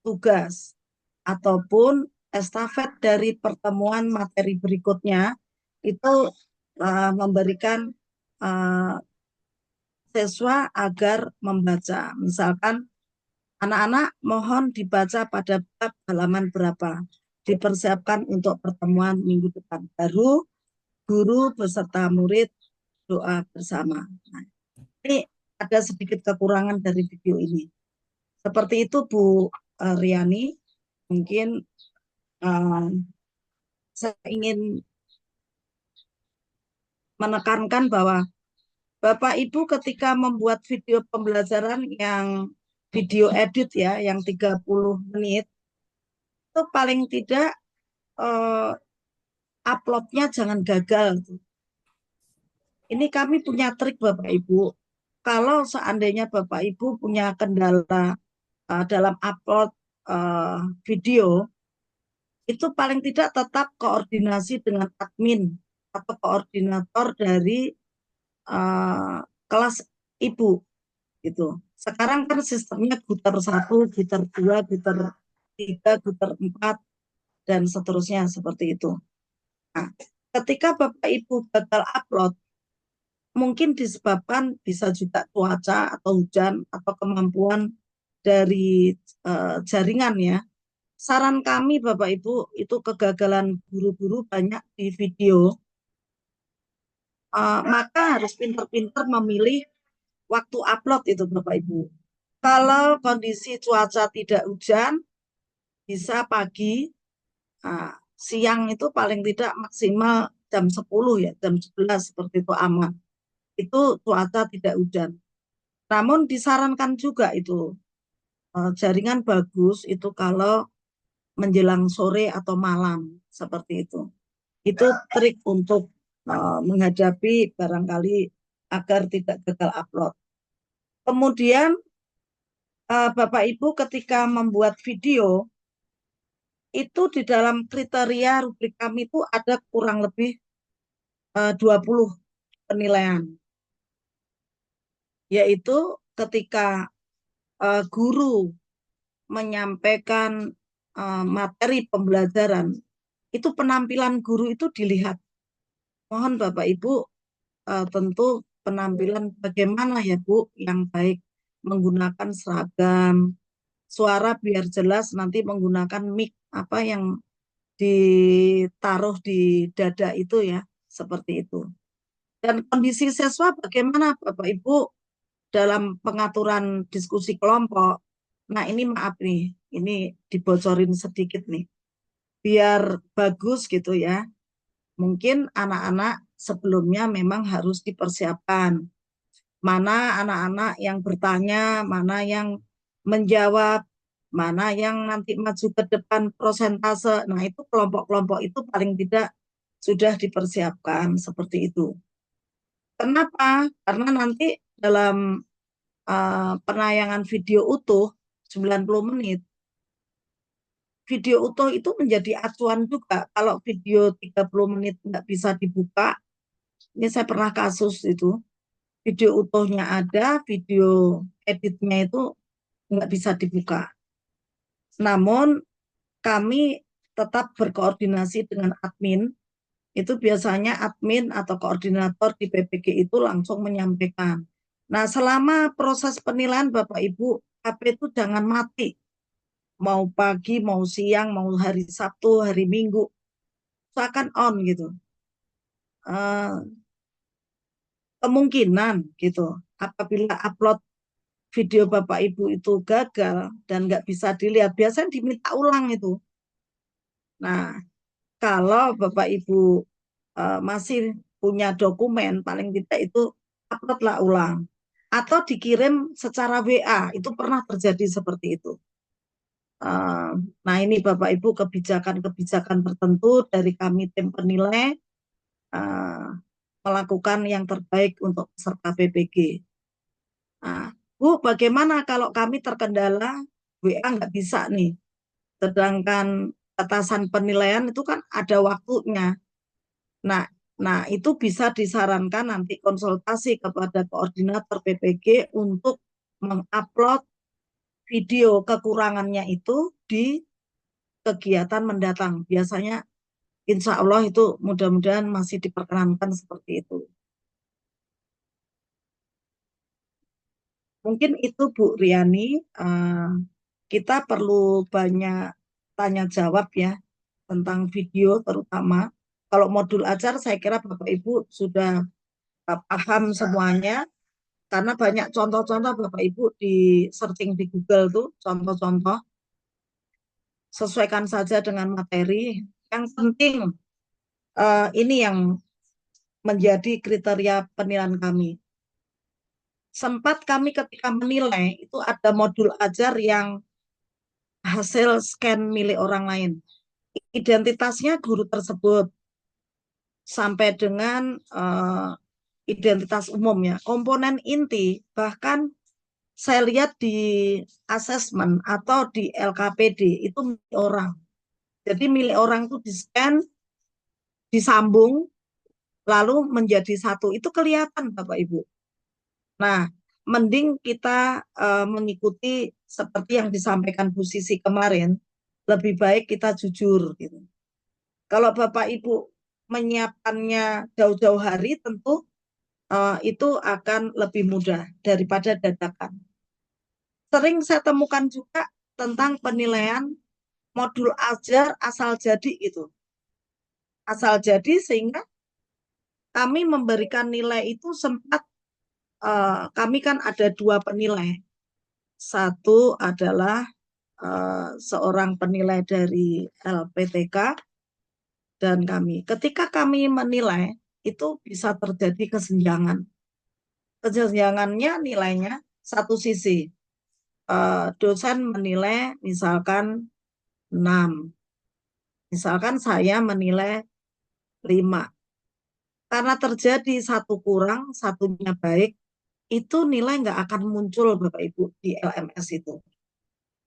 tugas ataupun estafet dari pertemuan materi berikutnya, itu memberikan siswa agar membaca. Misalkan, anak-anak mohon dibaca pada bab halaman berapa, dipersiapkan untuk pertemuan minggu depan. Baru guru beserta murid doa bersama. Nah, ini ada sedikit kekurangan dari video ini. Seperti itu Bu Riani. Mungkin saya ingin menekankan bahwa Bapak Ibu ketika membuat video pembelajaran yang video edit ya, yang 30 menit, itu paling tidak uploadnya jangan gagal. Ini kami punya trik Bapak Ibu. Kalau seandainya Bapak Ibu punya kendala dalam upload video, itu paling tidak tetap koordinasi dengan admin atau koordinator dari kelas ibu gitu. Sekarang kan sistemnya Guter 1, Guter 2, Guter 3, Guter 4 dan seterusnya seperti itu. Nah, ketika Bapak Ibu gagal upload, mungkin disebabkan bisa juga cuaca atau hujan atau kemampuan dari jaringan ya. Saran kami Bapak Ibu itu kegagalan guru-guru banyak di video, maka harus pintar-pintar memilih waktu upload itu Bapak Ibu. Kalau kondisi cuaca tidak hujan, bisa pagi, siang itu paling tidak maksimal jam 10 ya, jam 11 seperti itu aman. Itu cuaca tidak hujan. Namun disarankan juga itu jaringan bagus itu kalau menjelang sore atau malam seperti itu. Itu trik untuk menghadapi barangkali agar tidak gagal upload. Kemudian Bapak Ibu ketika membuat video itu di dalam kriteria rubrik kami itu ada kurang lebih 20 penilaian. Yaitu ketika guru menyampaikan materi pembelajaran, itu penampilan guru itu dilihat. Mohon Bapak Ibu tentu penampilan bagaimana ya Bu yang baik, menggunakan seragam, suara biar jelas, nanti menggunakan mic apa yang ditaruh di dada itu ya, seperti itu. Dan kondisi siswa bagaimana Bapak Ibu dalam pengaturan diskusi kelompok. Nah ini maaf nih, ini dibocorin sedikit nih, biar bagus gitu ya. Mungkin anak-anak sebelumnya memang harus dipersiapkan. Mana anak-anak yang bertanya, mana yang menjawab, mana yang nanti maju ke depan prosentase. Nah itu kelompok-kelompok itu paling tidak sudah dipersiapkan seperti itu. Kenapa? Karena nanti dalam penayangan video utuh 90 menit, video utuh itu menjadi acuan juga. Kalau video 30 menit nggak bisa dibuka, ini saya pernah kasus itu, video utuhnya ada, video editnya itu nggak bisa dibuka. Namun kami tetap berkoordinasi dengan admin, itu biasanya admin atau koordinator di PPG itu langsung menyampaikan. Nah, selama proses penilaian Bapak Ibu, HP itu jangan mati. Mau pagi, mau siang, mau hari Sabtu, hari Minggu, akan on gitu. Kemungkinan gitu, apabila upload video Bapak Ibu itu gagal dan nggak bisa dilihat, biasanya diminta ulang itu. Nah, kalau Bapak Ibu masih punya dokumen, paling tidak itu uploadlah ulang. Atau dikirim secara WA, itu pernah terjadi seperti itu. Nah ini Bapak Ibu kebijakan-kebijakan tertentu dari kami tim penilai melakukan yang terbaik untuk peserta PPG. Nah, Bu, bagaimana kalau kami terkendala WA nggak bisa nih, sedangkan batasan penilaian itu kan ada waktunya. Nah, nah itu bisa disarankan nanti konsultasi kepada koordinator PPG untuk mengupload video kekurangannya itu di kegiatan mendatang. Biasanya insya Allah itu mudah-mudahan masih diperkenankan seperti itu. Mungkin itu Bu Riani, kita perlu banyak tanya jawab ya tentang video terutama. Kalau modul ajar saya kira Bapak Ibu sudah paham semuanya karena banyak contoh-contoh Bapak Ibu di searching di Google tuh contoh-contoh. Sesuaikan saja dengan materi. Yang penting ini yang menjadi kriteria penilaian kami. Sempat kami ketika menilai itu ada modul ajar yang hasil scan milik orang lain. Identitasnya guru tersebut sampai dengan identitas umum ya. Komponen inti bahkan saya lihat di asesmen atau di LKPD itu milik orang. Jadi milik orang itu di-scan, disambung, lalu menjadi satu. Itu kelihatan Bapak Ibu. Nah, mending kita mengikuti seperti yang disampaikan Bu Sisi kemarin, lebih baik kita jujur gitu. Kalau Bapak Ibu menyiapkannya jauh-jauh hari, tentu itu akan lebih mudah daripada dadakan. Sering saya temukan juga tentang penilaian modul ajar asal jadi itu. Asal jadi sehingga kami memberikan nilai itu sempat kami kan ada 2 penilai. Satu adalah seorang penilai dari LPTK dan kami. Ketika kami menilai itu bisa terjadi kesenjangan. Kesenjangannya nilainya satu sisi. Dosen menilai misalkan 6. Misalkan saya menilai 5. Karena terjadi satu kurang, satunya baik, itu nilai nggak akan muncul Bapak Ibu di LMS itu.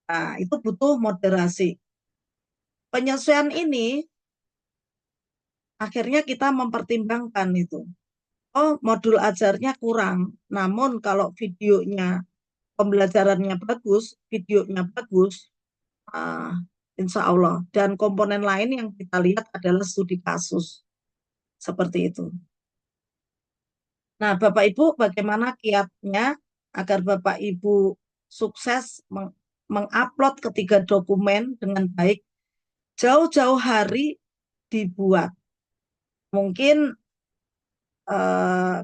Nah, itu butuh moderasi. Penyesuaian ini akhirnya kita mempertimbangkan itu. Oh, modul ajarnya kurang. Namun kalau videonya, pembelajarannya bagus, videonya bagus, insya Allah. Dan komponen lain yang kita lihat adalah studi kasus. Seperti itu. Nah, Bapak Ibu, bagaimana kiatnya agar Bapak Ibu sukses mengupload ketiga dokumen dengan baik? Jauh-jauh hari dibuat. Mungkin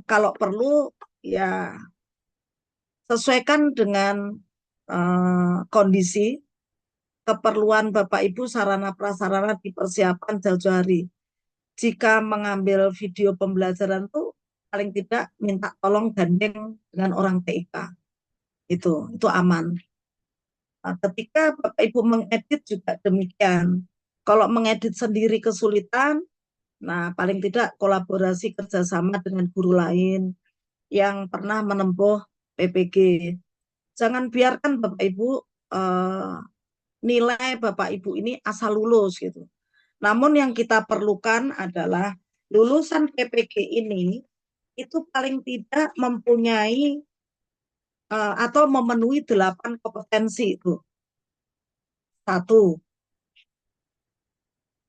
kalau perlu ya sesuaikan dengan kondisi keperluan Bapak Ibu, sarana prasarana dipersiapkan jauh-jauh hari. Jika mengambil video pembelajaran itu paling tidak minta tolong gandeng dengan orang TIK. Itu aman. Nah, ketika Bapak Ibu mengedit juga demikian. Kalau mengedit sendiri kesulitan, nah paling tidak kolaborasi kerjasama dengan guru lain yang pernah menempuh PPG. Jangan biarkan Bapak Ibu nilai Bapak Ibu ini asal lulus gitu. Namun yang kita perlukan adalah lulusan PPG ini itu paling tidak mempunyai atau memenuhi 8 kompetensi itu. 1.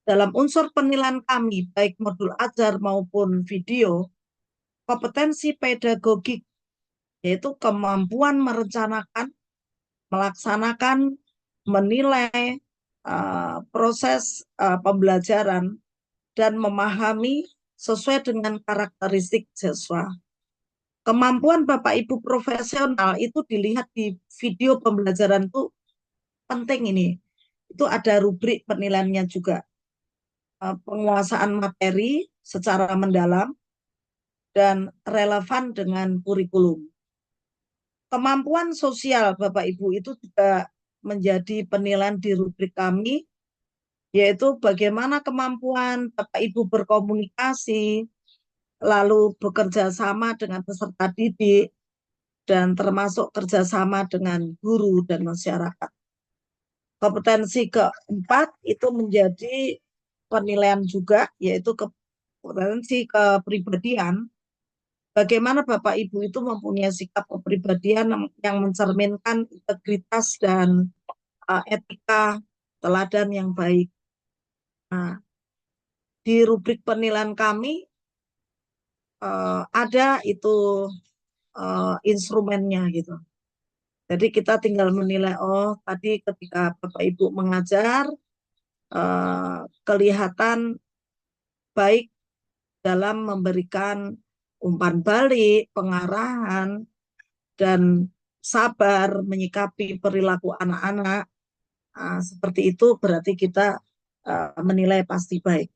Dalam unsur penilaian kami, baik modul ajar maupun video, kompetensi pedagogik, yaitu kemampuan merencanakan, melaksanakan, menilai proses pembelajaran, dan memahami sesuai dengan karakteristik siswa. Kemampuan Bapak Ibu profesional itu dilihat di video pembelajaran itu penting ini. Itu ada rubrik penilaiannya juga. Penguasaan materi secara mendalam dan relevan dengan kurikulum. Kemampuan sosial Bapak Ibu itu juga menjadi penilaian di rubrik kami, yaitu bagaimana kemampuan Bapak Ibu berkomunikasi, lalu bekerja sama dengan peserta didik, dan termasuk kerjasama dengan guru dan masyarakat. Kompetensi keempat itu menjadi penilaian juga, yaitu kompetensi kepribadian. Bagaimana Bapak Ibu itu mempunyai sikap kepribadian yang mencerminkan integritas dan etika teladan yang baik. Nah, di rubrik penilaian kami ada itu instrumennya gitu. Jadi kita tinggal menilai, oh tadi ketika Bapak Ibu mengajar, kelihatan baik dalam memberikan umpan balik, pengarahan, dan sabar menyikapi perilaku anak-anak. Seperti itu berarti kita menilai pasti baik.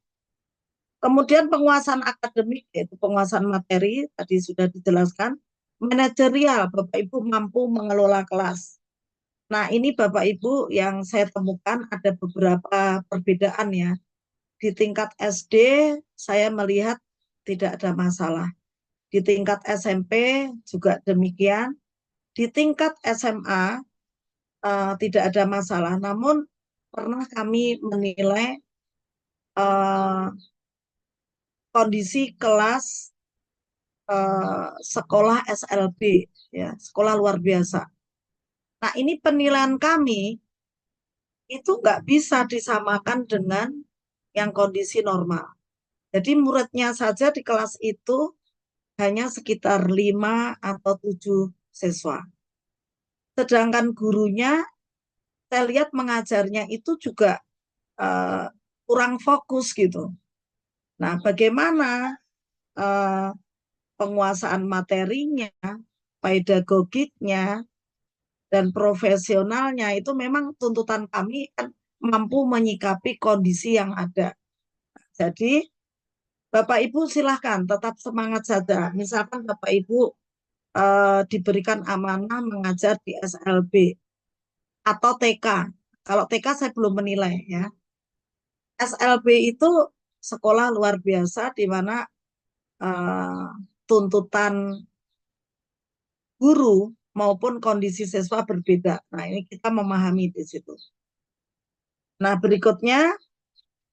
Kemudian penguasaan akademik, yaitu penguasaan materi, tadi sudah dijelaskan. Manajerial, Bapak Ibu mampu mengelola kelas. Nah, ini Bapak Ibu yang saya temukan ada beberapa perbedaan ya. Di tingkat SD, saya melihat tidak ada masalah. Di tingkat SMP juga demikian. Di tingkat SMA tidak ada masalah. Namun pernah kami menilai kondisi kelas sekolah SLB, ya, sekolah luar biasa. Nah, ini penilaian kami itu nggak bisa disamakan dengan yang kondisi normal. Jadi muridnya saja di kelas itu hanya sekitar 5 atau 7 siswa. Sedangkan gurunya saya lihat mengajarnya itu juga eh, kurang fokus gitu. Nah, bagaimana eh, penguasaan materinya, pedagogiknya, dan profesionalnya itu memang tuntutan kami kan mampu menyikapi kondisi yang ada. Jadi Bapak Ibu silahkan tetap semangat saja. Misalkan Bapak Ibu diberikan amanah mengajar di SLB atau TK. Kalau TK saya belum menilai ya. SLB itu sekolah luar biasa di mana eh, tuntutan guru maupun kondisi siswa berbeda. Nah, ini kita memahami di situ. Nah, berikutnya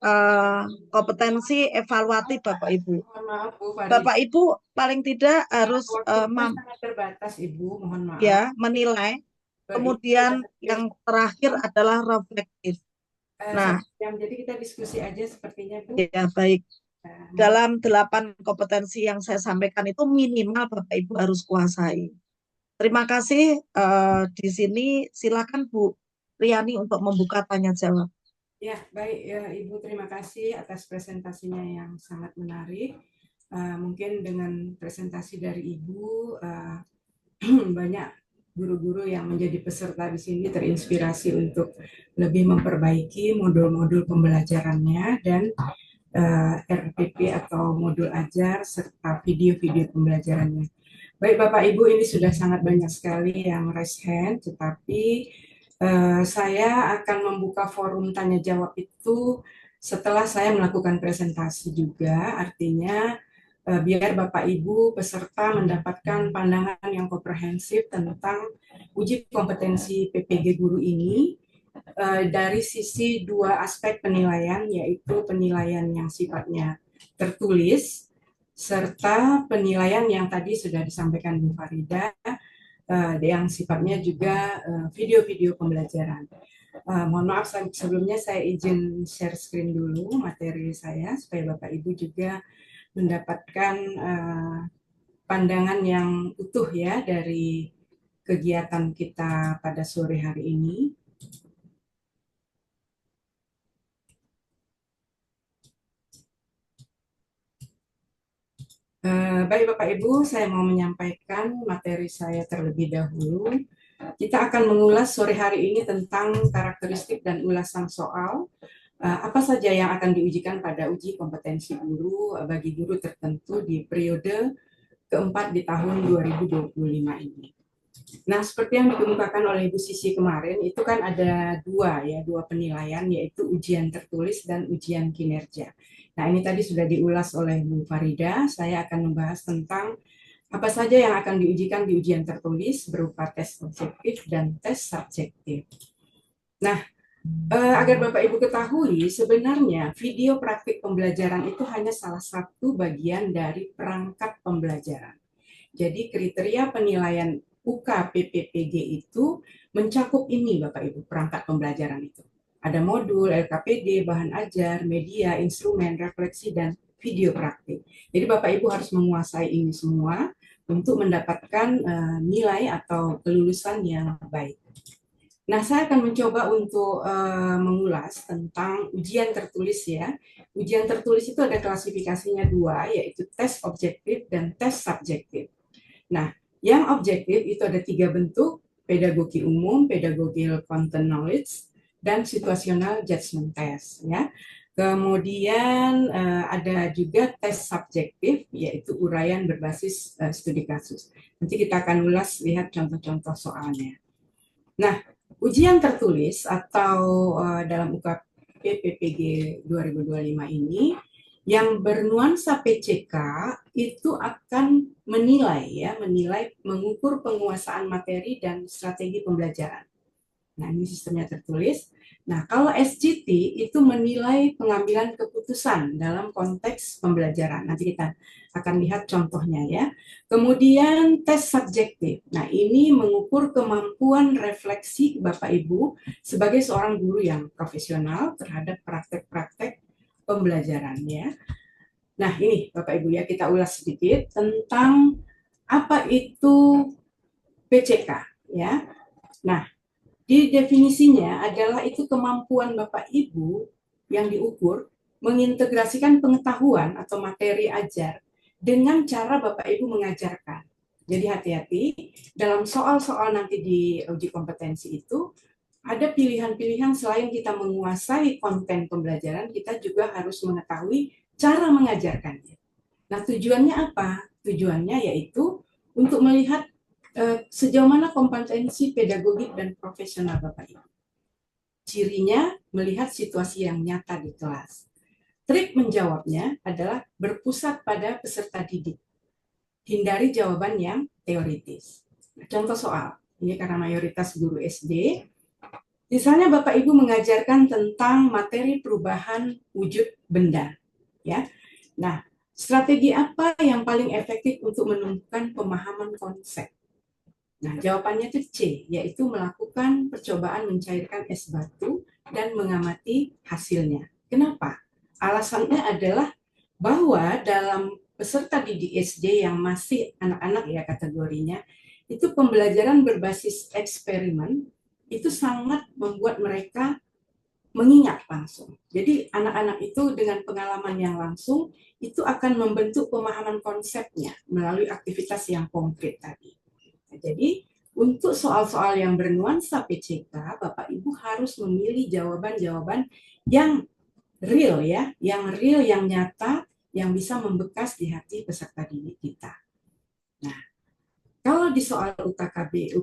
eh, kompetensi evaluatif Bapak Ibu. Mohon maaf Bu Farida. Bapak Ibu paling tidak harus Waktu sangat terbatas Ibu, mohon maaf. ya menilai. Kemudian yang terakhir adalah reflektif. Nah, jadi kita diskusi aja sepertinya Bu. ya baik. Dalam 8 kompetensi yang saya sampaikan itu minimal Bapak Ibu harus kuasai. Terima kasih. Di sini silakan Bu Riani untuk membuka tanya jawab. Ya, baik ya Ibu, terima kasih atas presentasinya yang sangat menarik. Mungkin dengan presentasi dari Ibu banyak guru-guru yang menjadi peserta di sini terinspirasi untuk lebih memperbaiki modul-modul pembelajarannya dan RPP atau modul ajar serta video-video pembelajarannya. Baik Bapak Ibu, ini sudah sangat banyak sekali yang raise hand, tetapi saya akan membuka forum tanya jawab itu setelah saya melakukan presentasi juga, artinya biar Bapak Ibu peserta mendapatkan pandangan yang komprehensif tentang uji kompetensi PPG guru ini dari sisi dua aspek penilaian, yaitu penilaian yang sifatnya tertulis serta penilaian yang tadi sudah disampaikan Bu Farida yang sifatnya juga video-video pembelajaran. Mohon maaf sebelumnya saya izin share screen dulu materi saya supaya Bapak Ibu juga mendapatkan pandangan yang utuh ya dari kegiatan kita pada sore hari ini. Baik Bapak Ibu, saya mau menyampaikan materi saya terlebih dahulu. Kita akan mengulas sore hari ini tentang karakteristik dan ulasan soal apa saja yang akan diujikan pada uji kompetensi guru bagi guru tertentu di periode keempat di tahun 2025 ini. Nah, seperti yang dikemukakan oleh Ibu Sisi kemarin, itu kan ada dua penilaian, yaitu ujian tertulis dan ujian kinerja. Nah, ini tadi sudah diulas oleh Bu Farida. Saya akan membahas tentang apa saja yang akan diujikan di ujian tertulis berupa tes objektif dan tes subjektif. Nah, agar Bapak Ibu ketahui, sebenarnya video praktik pembelajaran itu hanya salah satu bagian dari perangkat pembelajaran. Jadi kriteria penilaian UK PPPG itu mencakup ini Bapak Ibu, perangkat pembelajaran itu. Ada modul, LKPD, bahan ajar, media, instrumen, refleksi, dan video praktik. Jadi Bapak Ibu harus menguasai ini semua untuk mendapatkan nilai atau kelulusan yang baik. Nah, saya akan mencoba untuk mengulas tentang ujian tertulis ya. Ujian tertulis itu ada klasifikasinya dua, yaitu tes objektif dan tes subjektif. Nah, yang objektif itu ada 3 bentuk, pedagogi umum, pedagogi content knowledge, dan situational judgment test ya. Kemudian ada juga tes subjektif, yaitu uraian berbasis studi kasus. Nanti kita akan ulas, lihat contoh-contoh soalnya. Nah, ujian tertulis atau dalam UK PPPG 2025 ini yang bernuansa PCK itu akan menilai mengukur penguasaan materi dan strategi pembelajaran. Nah, ini sistemnya tertulis. Nah, kalau SGT itu menilai pengambilan keputusan dalam konteks pembelajaran. Nanti kita akan lihat contohnya ya. Kemudian tes subjektif. Nah, ini mengukur kemampuan refleksi Bapak Ibu sebagai seorang guru yang profesional terhadap praktek-praktek pembelajaran ya. Nah, ini Bapak Ibu ya, kita ulas sedikit tentang apa itu PCK ya. Nah, di definisinya adalah itu kemampuan Bapak Ibu yang diukur mengintegrasikan pengetahuan atau materi ajar dengan cara Bapak Ibu mengajarkan. Jadi hati-hati dalam soal-soal nanti di uji kompetensi itu ada pilihan-pilihan selain kita menguasai konten pembelajaran, kita juga harus mengetahui cara mengajarkannya. Nah, tujuannya apa? Tujuannya yaitu untuk melihat sejauh mana kompetensi pedagogik dan profesional Bapak Ibu. Cirinya melihat situasi yang nyata di kelas. Trik menjawabnya adalah berpusat pada peserta didik. Hindari jawaban yang teoritis. Contoh soal, ini karena mayoritas guru SD, misalnya Bapak Ibu mengajarkan tentang materi perubahan wujud benda, ya. Nah, strategi apa yang paling efektif untuk menumbuhkan pemahaman konsep? Nah, jawabannya itu C, yaitu melakukan percobaan mencairkan es batu dan mengamati hasilnya. Kenapa? Alasannya adalah bahwa dalam peserta didik SD yang masih anak-anak ya kategorinya, itu pembelajaran berbasis eksperimen itu sangat membuat mereka mengingat langsung. Jadi anak-anak itu dengan pengalaman yang langsung itu akan membentuk pemahaman konsepnya melalui aktivitas yang konkret tadi. Jadi, untuk soal-soal yang bernuansa PCK, Bapak Ibu harus memilih jawaban-jawaban yang real ya, yang real, yang nyata, yang bisa membekas di hati peserta didik kita. Nah, kalau di soal UKKB,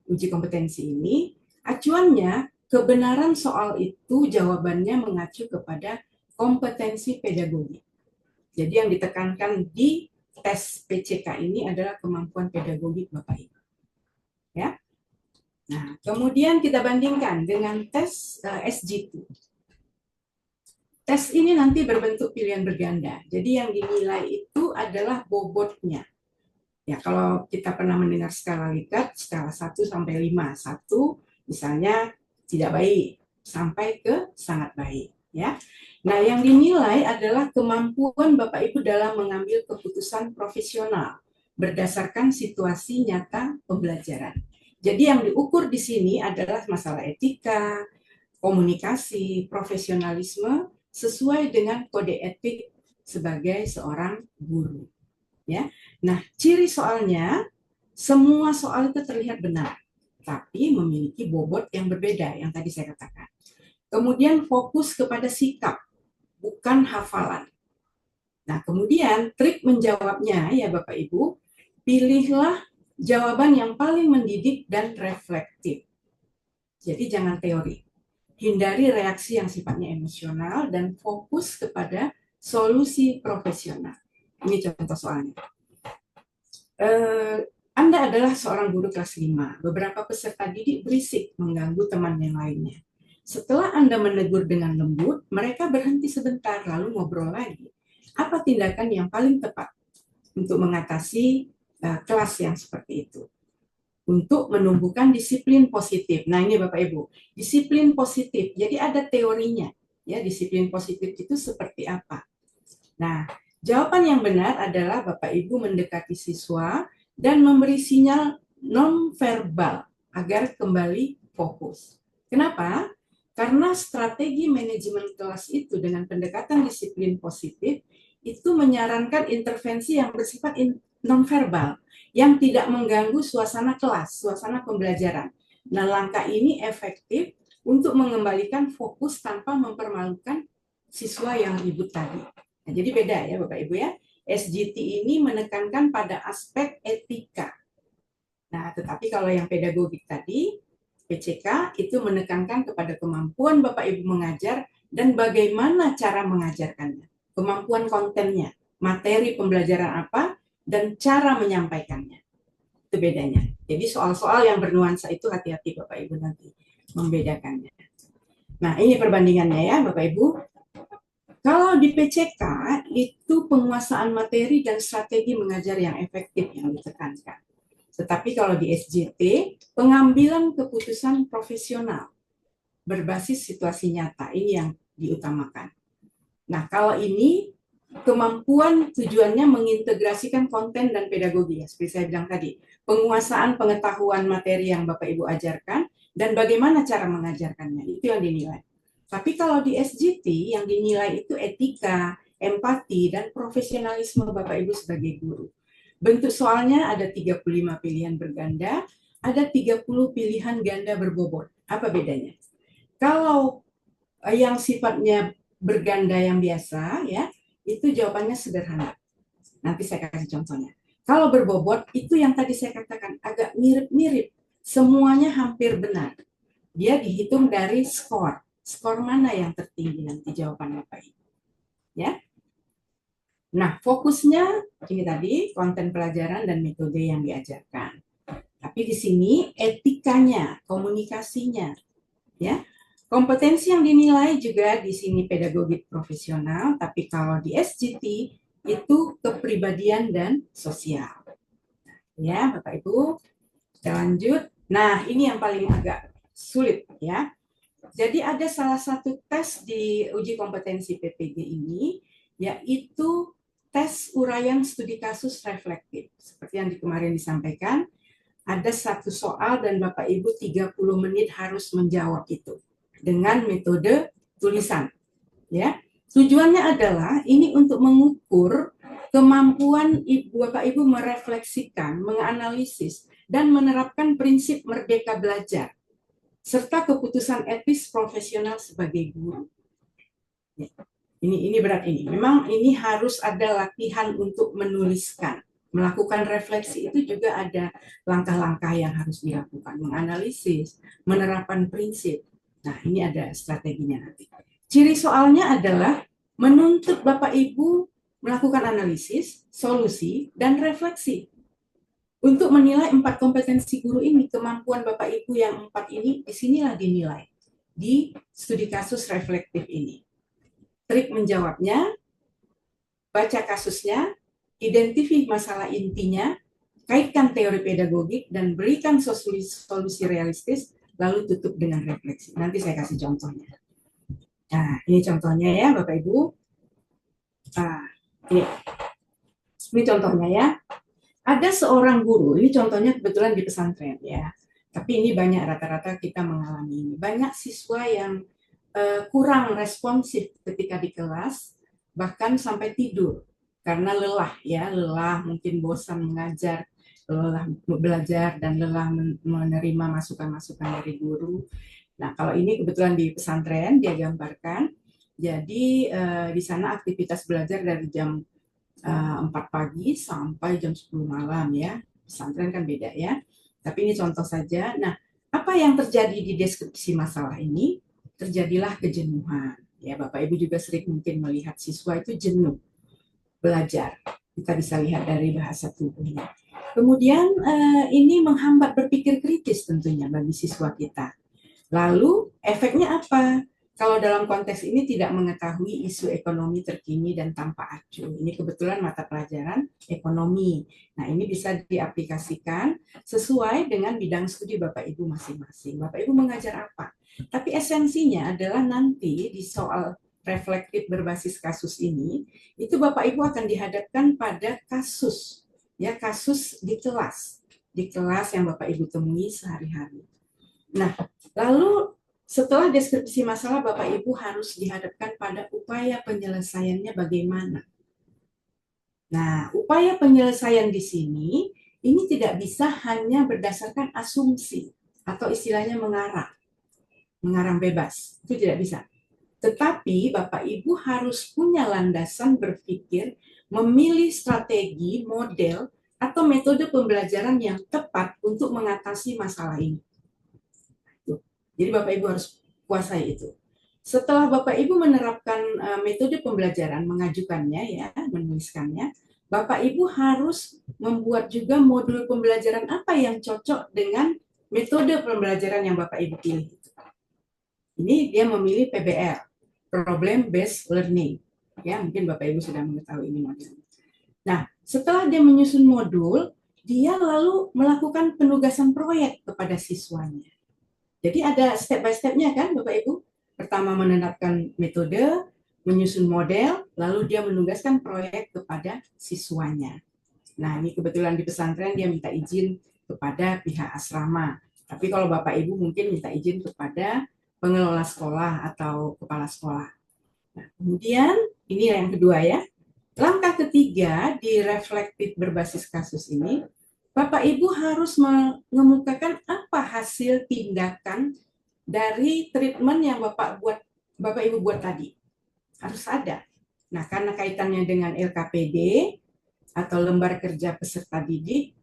uji kompetensi ini, acuannya kebenaran soal itu jawabannya mengacu kepada kompetensi pedagogi. Jadi yang ditekankan di tes PCK ini adalah kemampuan pedagogik Bapak Ibu. Ya. Nah, kemudian kita bandingkan dengan tes SGT. Tes ini nanti berbentuk pilihan berganda. Jadi yang dinilai itu adalah bobotnya. Ya, kalau kita pernah mendengar skala Likert, skala 1 sampai 5. 1 misalnya tidak baik sampai ke sangat baik, ya. Nah, yang dinilai adalah kemampuan Bapak Ibu dalam mengambil keputusan profesional berdasarkan situasi nyata pembelajaran. Jadi yang diukur di sini adalah masalah etika, komunikasi, profesionalisme sesuai dengan kode etik sebagai seorang guru. Ya. Nah, ciri soalnya semua soal itu terlihat benar, tapi memiliki bobot yang berbeda yang tadi saya katakan. Kemudian fokus kepada sikap, bukan hafalan. Nah, kemudian trik menjawabnya ya Bapak Ibu, pilihlah jawaban yang paling mendidik dan reflektif. Jadi jangan teori. Hindari reaksi yang sifatnya emosional dan fokus kepada solusi profesional. Ini contoh soalnya. Anda adalah seorang guru kelas 5. Beberapa peserta didik berisik mengganggu teman yang lainnya. Setelah Anda menegur dengan lembut, mereka berhenti sebentar lalu ngobrol lagi. Apa tindakan yang paling tepat untuk mengatasi kelas yang seperti itu? Untuk menumbuhkan disiplin positif. Nah, ini Bapak Ibu, disiplin positif. Jadi ada teorinya. Ya, disiplin positif itu seperti apa? Nah, jawaban yang benar adalah Bapak Ibu mendekati siswa dan memberi sinyal non-verbal agar kembali fokus. Kenapa? Karena strategi manajemen kelas itu dengan pendekatan disiplin positif itu menyarankan intervensi yang bersifat non-verbal, yang tidak mengganggu suasana kelas, suasana pembelajaran. Nah, langkah ini efektif untuk mengembalikan fokus tanpa mempermalukan siswa yang ribut tadi. Nah, jadi beda ya Bapak Ibu ya. SGT ini menekankan pada aspek etika. Nah, tetapi kalau yang pedagogik tadi, PCK itu menekankan kepada kemampuan Bapak Ibu mengajar dan bagaimana cara mengajarkannya. Kemampuan kontennya, materi pembelajaran apa, dan cara menyampaikannya. Itu bedanya. Jadi soal-soal yang bernuansa itu hati-hati Bapak Ibu nanti. membedakannya. Nah, ini perbandingannya ya, Bapak Ibu. Kalau di PCK, itu penguasaan materi dan strategi mengajar yang efektif yang ditekankan. Tetapi kalau di SJT, pengambilan keputusan profesional berbasis situasi nyata, ini yang diutamakan. Nah, kalau ini kemampuan tujuannya mengintegrasikan konten dan pedagogi, ya, seperti saya bilang tadi, penguasaan pengetahuan materi yang Bapak Ibu ajarkan, dan bagaimana cara mengajarkannya, itu yang dinilai. Tapi kalau di SJT, yang dinilai itu etika, empati, dan profesionalisme Bapak Ibu sebagai guru. Bentuk soalnya ada 35 pilihan berganda, ada 30 pilihan ganda berbobot. Apa bedanya? Kalau yang sifatnya berganda yang biasa, ya, itu jawabannya sederhana. Nanti saya kasih contohnya. Kalau berbobot, itu yang tadi saya katakan agak mirip-mirip. Semuanya hampir benar. Dia dihitung dari skor. Skor mana yang tertinggi nanti jawabannya Bapak Ibu. Ya. Nah, fokusnya ini tadi konten pelajaran dan metode yang diajarkan. Tapi di sini etikanya, komunikasinya, ya. Kompetensi yang dinilai juga di sini pedagogi profesional, tapi kalau di SJT itu kepribadian dan sosial. Ya, Bapak Ibu, kita lanjut. Nah, ini yang paling agak sulit ya. Jadi ada salah satu tes di uji kompetensi PPG ini, yaitu tes uraian studi kasus reflektif. Seperti yang kemarin disampaikan, ada satu soal dan Bapak Ibu 30 menit harus menjawab itu dengan metode tulisan. Ya, tujuannya adalah ini untuk mengukur kemampuan Bapak Ibu merefleksikan, menganalisis, dan menerapkan prinsip merdeka belajar serta keputusan etis profesional sebagai guru. Ya. Ini berat ini. Memang ini harus ada latihan untuk menuliskan. Melakukan refleksi itu juga ada langkah-langkah yang harus dilakukan. Menganalisis, menerapkan prinsip. Nah, ini ada strateginya nanti. Ciri soalnya adalah menuntut Bapak Ibu melakukan analisis, solusi, dan refleksi. Untuk menilai 4 kompetensi guru ini, kemampuan Bapak Ibu yang 4 ini, disinilah dinilai di studi kasus reflektif ini. Trik menjawabnya, baca kasusnya, identifikasi masalah intinya, kaitkan teori pedagogik, dan berikan solusi realistis, lalu tutup dengan refleksi. Nanti saya kasih contohnya. Nah, ini contohnya ya Bapak Ibu. Nah, ini contohnya ya. Ada seorang guru, ini contohnya kebetulan di pesantren ya, tapi ini banyak rata-rata kita mengalami ini. Banyak siswa yang kurang responsif ketika di kelas, bahkan sampai tidur karena lelah ya, lelah mungkin bosan mengajar, lelah belajar dan lelah menerima masukan-masukan dari guru. Nah, kalau ini kebetulan di pesantren dia gambarkan. Jadi di sana aktivitas belajar dari jam 4 pagi sampai jam 10 malam ya. Pesantren kan beda ya. Tapi ini contoh saja. Nah, apa yang terjadi di deskripsi masalah ini? Terjadilah kejenuhan. Ya, Bapak Ibu juga sering mungkin melihat siswa itu jenuh belajar. Kita bisa lihat dari bahasa tubuhnya. Kemudian ini menghambat berpikir kritis tentunya bagi siswa kita. Lalu efeknya apa? Kalau dalam konteks ini tidak mengetahui isu ekonomi terkini dan tanpa acuh. Ini kebetulan mata pelajaran ekonomi. Nah, ini bisa diaplikasikan sesuai dengan bidang studi Bapak Ibu masing-masing. Bapak Ibu mengajar apa? Tapi esensinya adalah nanti di soal reflektif berbasis kasus ini, itu Bapak Ibu akan dihadapkan pada kasus. Ya, kasus di kelas yang Bapak Ibu temui sehari-hari. Nah, lalu setelah deskripsi masalah, Bapak Ibu harus dihadapkan pada upaya penyelesaiannya bagaimana. Nah, upaya penyelesaian di sini, ini tidak bisa hanya berdasarkan asumsi, atau istilahnya mengarang bebas, itu tidak bisa. Tetapi Bapak Ibu harus punya landasan berpikir, memilih strategi, model, atau metode pembelajaran yang tepat untuk mengatasi masalah ini. Jadi Bapak Ibu harus kuasai itu. Setelah Bapak Ibu menerapkan metode pembelajaran, mengajukannya ya, menuliskannya, Bapak Ibu harus membuat juga modul pembelajaran apa yang cocok dengan metode pembelajaran yang Bapak Ibu pilih. Ini dia memilih PBL, Problem Based Learning. Ya, mungkin Bapak Ibu sudah mengetahui ini modelnya. Nah, setelah dia menyusun modul, dia lalu melakukan penugasan proyek kepada siswanya. Jadi ada step by step-nya kan Bapak Ibu? Pertama menetapkan metode, menyusun model, lalu dia menugaskan proyek kepada siswanya. Nah, ini kebetulan di pesantren dia minta izin kepada pihak asrama. Tapi kalau Bapak Ibu mungkin minta izin kepada pengelola sekolah atau kepala sekolah. Nah, kemudian ini yang kedua ya. Langkah ketiga di reflektif berbasis kasus ini, Bapak Ibu harus mengemukakan apa hasil tindakan dari treatment yang Bapak Ibu buat tadi. Harus ada. Nah, karena kaitannya dengan LKPD atau lembar kerja peserta didik,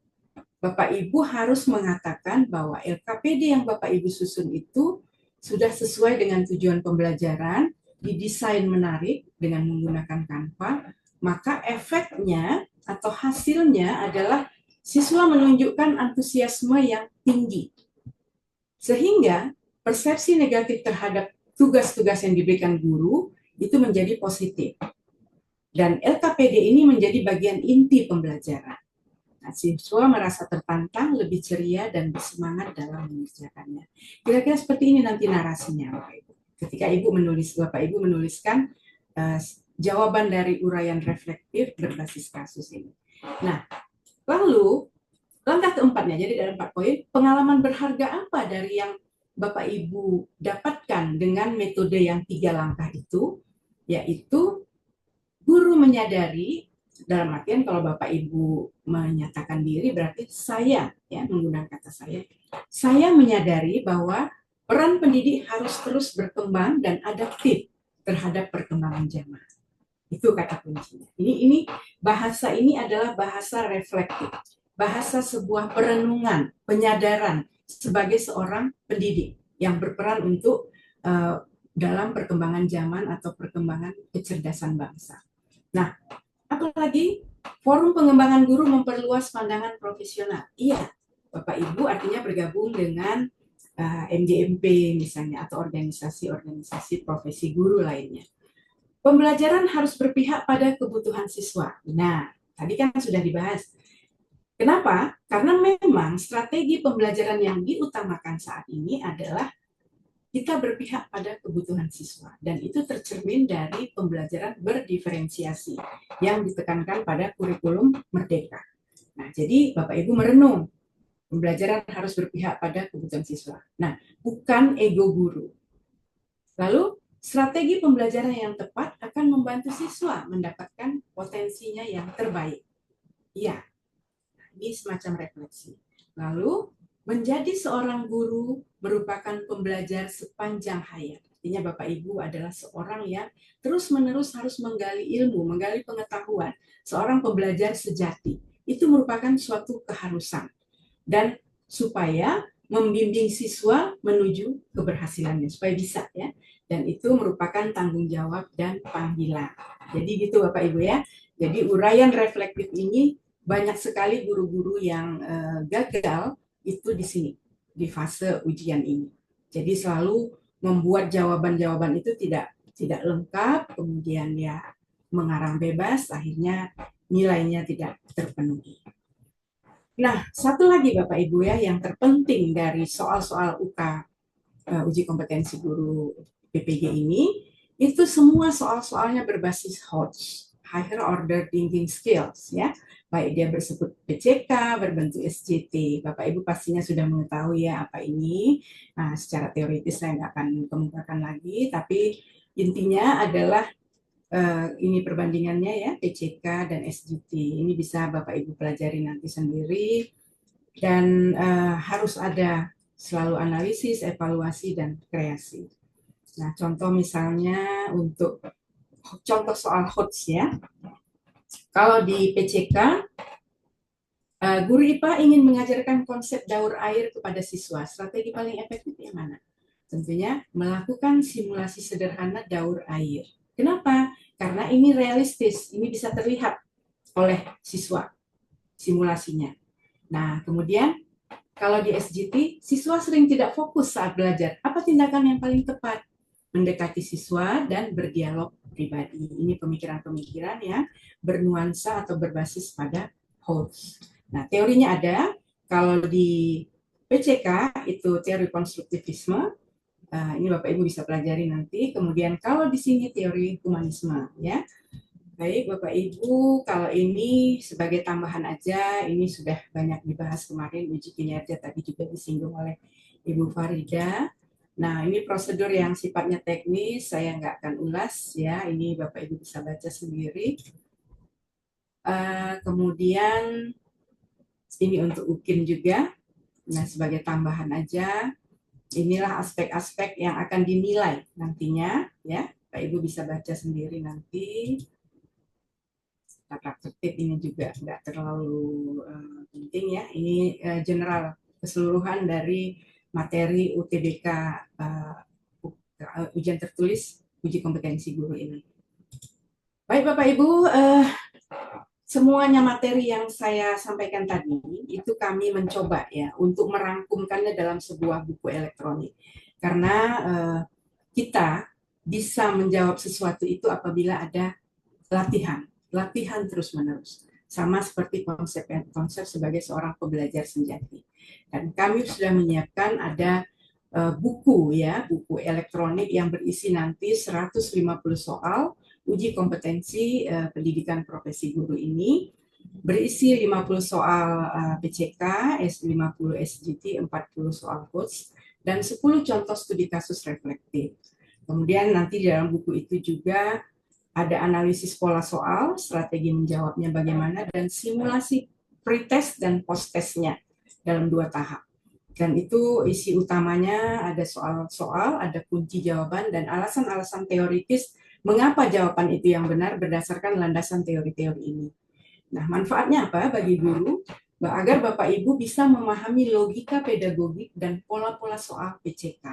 Bapak Ibu harus mengatakan bahwa LKPD yang Bapak Ibu susun itu sudah sesuai dengan tujuan pembelajaran, didesain menarik dengan menggunakan Canva, maka efeknya atau hasilnya adalah siswa menunjukkan antusiasme yang tinggi. Sehingga persepsi negatif terhadap tugas-tugas yang diberikan guru itu menjadi positif. Dan LKPD ini menjadi bagian inti pembelajaran. Nah, siswa merasa tertantang, lebih ceria, dan bersemangat dalam mengerjakannya. Kira-kira seperti ini nanti narasinya, Bapak Ibu. Ketika Bapak Ibu menuliskan jawaban dari uraian reflektif berbasis kasus ini. Nah, lalu langkah keempatnya, jadi ada 4 poin, pengalaman berharga apa dari yang Bapak Ibu dapatkan dengan metode yang 3 langkah itu, yaitu guru menyadari, dalam artian kalau Bapak Ibu menyatakan diri berarti saya, ya menggunakan kata saya menyadari bahwa peran pendidik harus terus berkembang dan adaptif terhadap perkembangan zaman. Itu kata kuncinya. Ini bahasa ini adalah bahasa reflektif, bahasa sebuah perenungan, penyadaran sebagai seorang pendidik yang berperan untuk dalam perkembangan zaman atau perkembangan kecerdasan bangsa. Nah, apalagi forum pengembangan guru memperluas pandangan profesional. Iya, Bapak Ibu artinya bergabung dengan MGMP misalnya atau organisasi-organisasi profesi guru lainnya. Pembelajaran harus berpihak pada kebutuhan siswa. Nah, tadi kan sudah dibahas. Kenapa? Karena memang strategi pembelajaran yang diutamakan saat ini adalah kita berpihak pada kebutuhan siswa, dan itu tercermin dari pembelajaran berdiferensiasi yang ditekankan pada kurikulum Merdeka. Nah, jadi Bapak Ibu merenung, pembelajaran harus berpihak pada kebutuhan siswa. Nah, bukan ego guru. Lalu, strategi pembelajaran yang tepat akan membantu siswa mendapatkan potensinya yang terbaik. Iya, ini semacam refleksi. Lalu, menjadi seorang guru merupakan pembelajar sepanjang hayat. Artinya Bapak Ibu adalah seorang yang terus-menerus harus menggali ilmu, menggali pengetahuan. Seorang pembelajar sejati. Itu merupakan suatu keharusan. Dan supaya membimbing siswa menuju keberhasilannya, supaya bisa ya. Dan itu merupakan tanggung jawab dan panggilan. Jadi gitu Bapak Ibu ya. Jadi uraian reflektif ini banyak sekali guru-guru yang gagal itu di sini, di fase ujian ini. Jadi selalu membuat jawaban-jawaban itu tidak lengkap, kemudian ya mengarang bebas, akhirnya nilainya tidak terpenuhi. Nah, satu lagi Bapak Ibu ya, yang terpenting dari soal-soal UK uji kompetensi guru PPG ini, itu semua soal-soalnya berbasis HOTS, Higher Order Thinking Skills ya. Baik dia bersebut PCK, berbentuk SJT. Bapak Ibu pastinya sudah mengetahui ya apa ini. Nah, secara teoritis saya nggak akan kemukakan lagi, tapi intinya adalah ini perbandingannya ya, PCK dan SJT. Ini bisa Bapak Ibu pelajari nanti sendiri. Dan harus ada selalu analisis, evaluasi, dan kreasi. Nah, contoh misalnya untuk contoh soal HOTS ya. Kalau di PCK, guru IPA ingin mengajarkan konsep daur air kepada siswa. Strategi paling efektif yang mana? Tentunya melakukan simulasi sederhana daur air. Kenapa? Karena ini realistis, ini bisa terlihat oleh siswa simulasinya. Nah, kemudian kalau di SJT, siswa sering tidak fokus saat belajar. Apa tindakan yang paling tepat? mendekati siswa, dan berdialog pribadi. Ini pemikiran-pemikiran yang bernuansa atau berbasis pada host. Nah, teorinya ada. Kalau di PCK itu teori konstruktivisme. Ini Bapak Ibu bisa pelajari nanti. Kemudian kalau di sini teori humanisme, ya. Baik, Bapak Ibu, kalau ini sebagai tambahan aja, ini sudah banyak dibahas kemarin, uji kinerja tadi juga disinggung oleh Ibu Farida. Nah, ini prosedur yang sifatnya teknis, saya nggak akan ulas ya, ini Bapak Ibu bisa baca sendiri. Kemudian ini untuk UKIN juga, nah sebagai tambahan aja, inilah aspek-aspek yang akan dinilai nantinya, ya, Bapak Ibu bisa baca sendiri nanti. Tata tertib ini juga nggak terlalu penting ya. Ini general keseluruhan dari materi UTBK ujian tertulis uji kompetensi guru ini. Baik Bapak Ibu, semuanya materi yang saya sampaikan tadi itu kami mencoba ya untuk merangkumkannya dalam sebuah buku elektronik. Karena kita bisa menjawab sesuatu itu apabila ada latihan terus-menerus. Sama seperti konsep sebagai seorang pembelajar sejati. Dan kami sudah menyiapkan ada buku elektronik yang berisi nanti 150 soal uji kompetensi pendidikan profesi guru ini, berisi 50 soal PCK, 50 SGT, 40 soal coach, dan 10 contoh studi kasus reflektif. Kemudian nanti di dalam buku itu juga ada analisis pola soal, strategi menjawabnya bagaimana, dan simulasi pretest dan post-testnya dalam 2 tahap. Dan itu isi utamanya ada soal-soal, ada kunci jawaban, dan alasan-alasan teoritis mengapa jawaban itu yang benar berdasarkan landasan teori-teori ini. Nah, manfaatnya apa bagi guru? Agar Bapak Ibu bisa memahami logika pedagogik dan pola-pola soal PCK.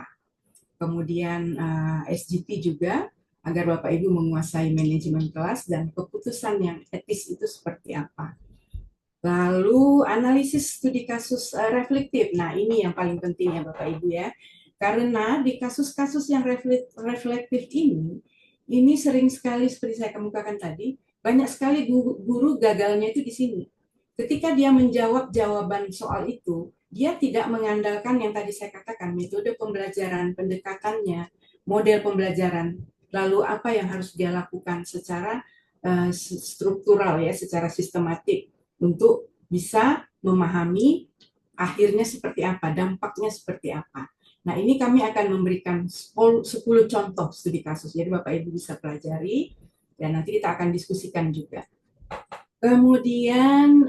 Kemudian SGT juga, agar Bapak Ibu menguasai manajemen kelas dan keputusan yang etis itu seperti apa. Lalu analisis studi kasus reflektif. Nah, ini yang paling penting ya Bapak Ibu ya. Karena di kasus-kasus yang reflektif ini sering sekali seperti saya kemukakan tadi, banyak sekali guru gagalnya itu di sini. Ketika dia menjawab jawaban soal itu, dia tidak mengandalkan yang tadi saya katakan, metode pembelajaran, pendekatannya, model pembelajaran, lalu apa yang harus dia lakukan secara struktural ya, secara sistematik untuk bisa memahami akhirnya seperti apa, dampaknya seperti apa. Nah, ini kami akan memberikan 10 contoh studi kasus. Jadi Bapak Ibu bisa pelajari dan nanti kita akan diskusikan juga. Kemudian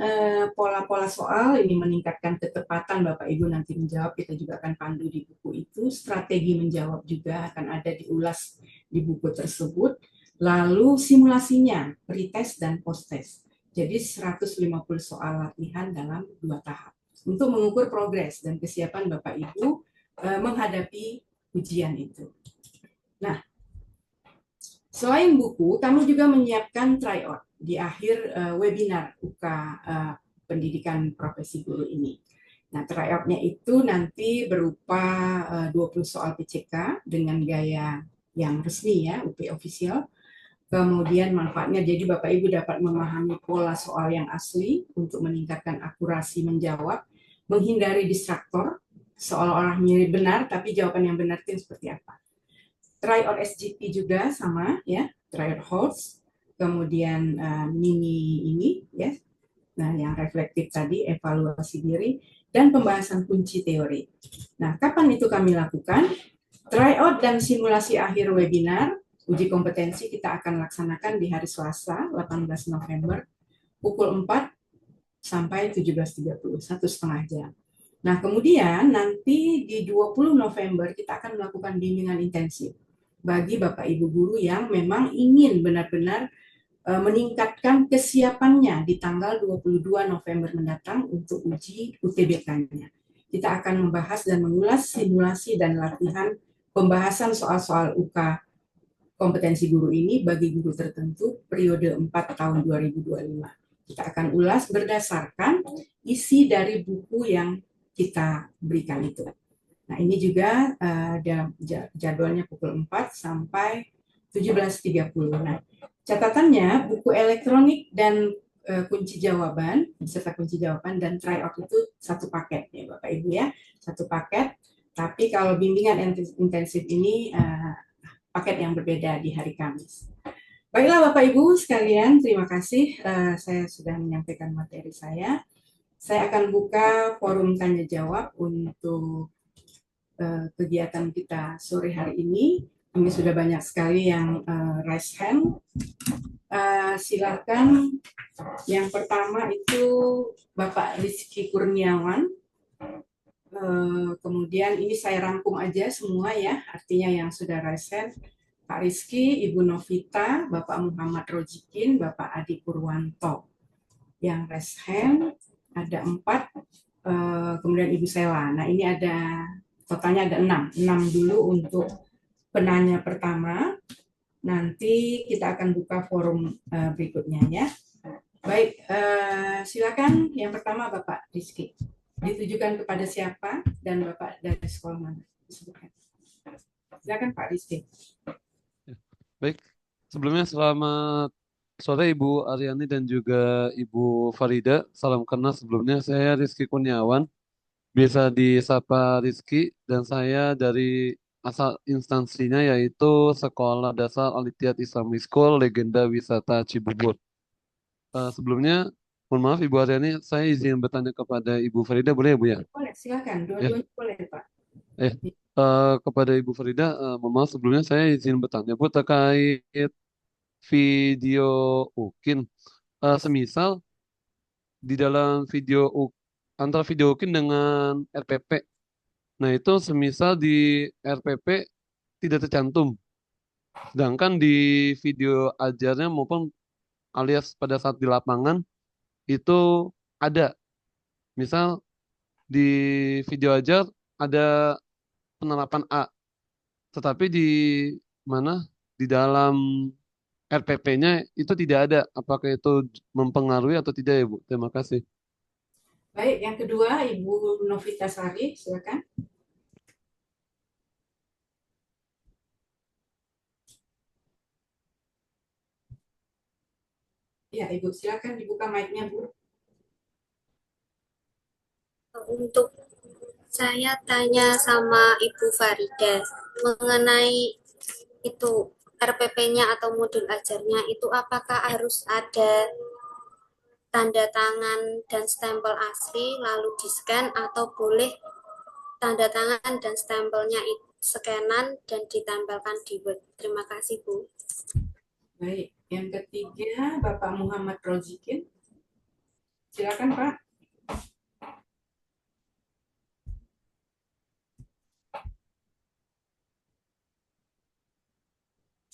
pola-pola soal ini meningkatkan ketepatan Bapak Ibu nanti menjawab, kita juga akan pandu di buku itu. Strategi menjawab juga akan ada diulas di buku tersebut. Lalu simulasinya, pretest dan post-test. Jadi 150 soal latihan dalam 2 tahap. Untuk mengukur progres dan kesiapan Bapak Ibu menghadapi ujian itu. Nah, selain buku, kami juga menyiapkan tryout di akhir webinar UK pendidikan profesi guru ini. Nah, tryoutnya itu nanti berupa 20 soal PCK dengan gaya yang resmi ya, UP official. Kemudian manfaatnya jadi Bapak Ibu dapat memahami pola soal yang asli untuk meningkatkan akurasi menjawab, menghindari distraktor, seolah-olah mirip benar tapi jawaban yang benar itu seperti apa. Tryout SGT juga sama ya, tryout HOLS, kemudian mini ini ya, nah yang reflektif tadi evaluasi diri dan pembahasan kunci teori. Nah, kapan itu kami lakukan? Tryout dan simulasi akhir webinar uji kompetensi kita akan laksanakan di hari Selasa 18 November pukul 4 sampai 17.30, 1,5 jam. Nah, kemudian nanti di 20 November kita akan melakukan bimbingan intensif bagi Bapak Ibu guru yang memang ingin benar-benar meningkatkan kesiapannya di tanggal 22 November mendatang untuk uji UTBK-nya. Kita akan membahas dan mengulas simulasi dan latihan pembahasan soal-soal UK kompetensi guru ini bagi guru tertentu periode 4 tahun 2025. Kita akan ulas berdasarkan isi dari buku yang kita berikan itu. Nah, ini juga ada jadwalnya pukul 4 sampai 17.30. Nah, catatannya buku elektronik dan kunci jawaban, beserta kunci jawaban dan tryout itu satu paket ya Bapak Ibu ya, satu paket. Tapi kalau bimbingan intensif ini paket yang berbeda di hari Kamis. Baiklah Bapak Ibu sekalian, terima kasih saya sudah menyampaikan materi saya. Saya akan buka forum tanya jawab untuk kegiatan kita sore hari ini. Ini sudah banyak sekali yang raise hand. Silakan. Yang pertama itu Bapak Rizky Kurniawan. Kemudian ini saya rangkum aja semua ya, artinya yang sudah raise hand. Pak Rizky, Ibu Novita, Bapak Muhammad Rojikin, Bapak Adi Purwanto. Yang raise hand ada 4, kemudian Ibu Sela. Nah ini ada totalnya ada 6 dulu untuk penanya pertama. Nanti kita akan buka forum berikutnya ya. Baik, silakan yang pertama Bapak Rizky. Ditujukan kepada siapa dan Bapak dari sekolah mana? Silakan Pak Rizky. Baik, sebelumnya selamat sore Ibu Aryani dan juga Ibu Farida. Salam kenal sebelumnya, saya Rizky Kurniawan. Biasa disapa Rizky dan saya dari asal instansinya yaitu Sekolah Dasar Al-Ittihad Islamic School Legenda Wisata Cibubur. Sebelumnya, mohon maaf Ibu Aryani, saya izin bertanya kepada Ibu Farida, boleh ya Bu ya? Boleh, silakan. Ya. Dua-duanya boleh Pak. Kepada Ibu Farida, mohon maaf sebelumnya saya izin bertanya Bu terkait video UKIN. Semisal di dalam antara video UKIN dengan RPP. Nah, itu semisal di RPP tidak tercantum. Sedangkan di video ajarnya maupun alias pada saat di lapangan itu ada. Misal di video ajar ada penerapan A, tetapi di mana di dalam RPP-nya itu tidak ada. Apakah itu mempengaruhi atau tidak ya Bu? Terima kasih. Baik, yang kedua Ibu Novita Sari, silakan. Ya, Ibu, silakan dibuka mic-nya, Bu. Untuk saya tanya sama Ibu Farida mengenai itu RPP-nya atau modul ajarnya itu apakah harus ada tanda tangan dan stempel asli lalu di-scan atau boleh tanda tangan dan stempelnya scanan dan ditempelkan di Word. Terima kasih Bu. Baik, yang ketiga Bapak Muhammad Rojikin. Silakan Pak.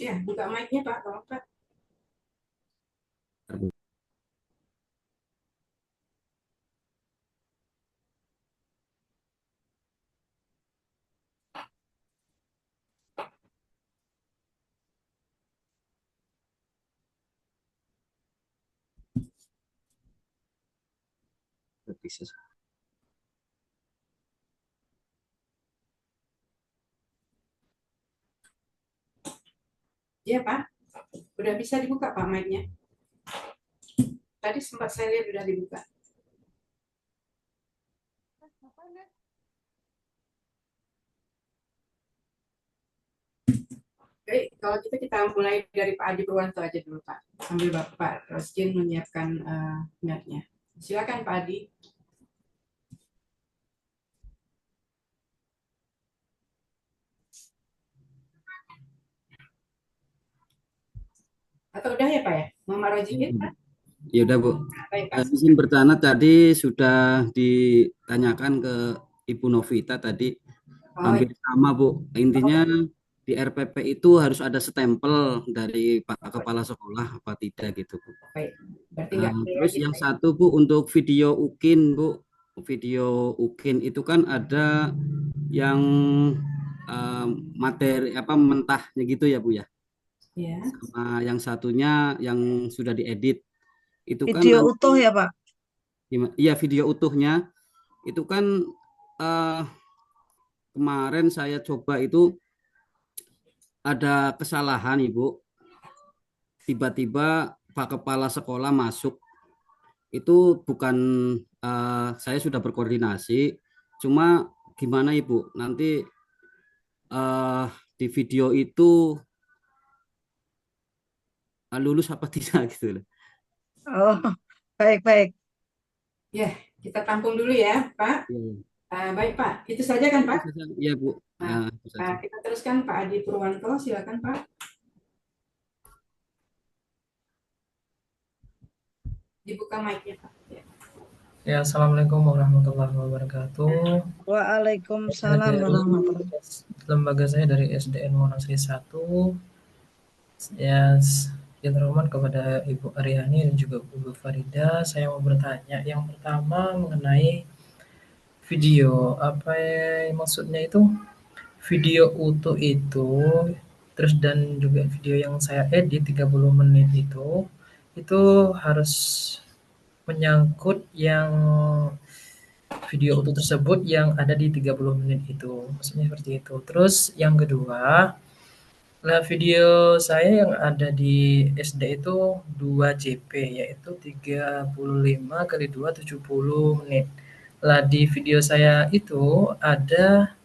Ya, buka mic-nya Pak, tolong Pak. Ya Pak, udah bisa dibuka Pak mic-nya. Tadi sempat saya lihat udah dibuka. Baik, kalau gitu kita mulai dari Pak Adi Purwanto aja dulu Pak, sambil Bapak Roskin menyiapkan mic-nya. Silakan Pak Adi. Atau udah ya Pak ya? Muhammad Rojikin Pak? Ya udah Bu. Baik Pak. Izin bertanya tadi sudah ditanyakan ke Ibu Novita tadi hampir sama Bu. Intinya di RPP itu harus ada stempel dari Pak Kepala Sekolah apa tidak gitu Bu. Baik. Berarti Terus yang satu Bu untuk video UKIN Bu. Video UKIN itu kan ada yang materi apa mentahnya gitu ya Bu ya. Ya. Sama yang satunya yang sudah diedit. Itu Video kan utuh ya Pak? Iya video utuhnya itu kan kemarin saya coba itu ada kesalahan Ibu. Tiba-tiba Pak Kepala Sekolah masuk. Itu bukan saya sudah berkoordinasi. Cuma gimana Ibu? Nanti di video itu lulus apa tidak gitu loh. Oh, baik-baik. Ya, kita tampung dulu ya, Pak. Baik, Pak. Itu saja kan, Pak? Iya, Bu. Nah, Itu saja. kita teruskan Pak Adi Purwanto. Silakan, Pak. Dibuka mic-nya, Pak. Ya, Assalamualaikum warahmatullahi wabarakatuh. Waalaikumsalam warahmatullahi wabarakatuh. Lembaga saya dari SDN Monasri 1. Ya, yang terhormat kepada Ibu Aryani dan juga Ibu Farida, saya mau bertanya. Yang pertama mengenai video. Apa maksudnya itu? Video utuh itu, terus dan juga video yang saya edit 30 menit itu harus menyangkut yang video utuh tersebut yang ada di 30 menit itu. Maksudnya seperti itu. Terus yang kedua, video saya yang ada di SD itu 2 JP, yaitu 35 kali 2, 70 menit. Lah di video saya itu ada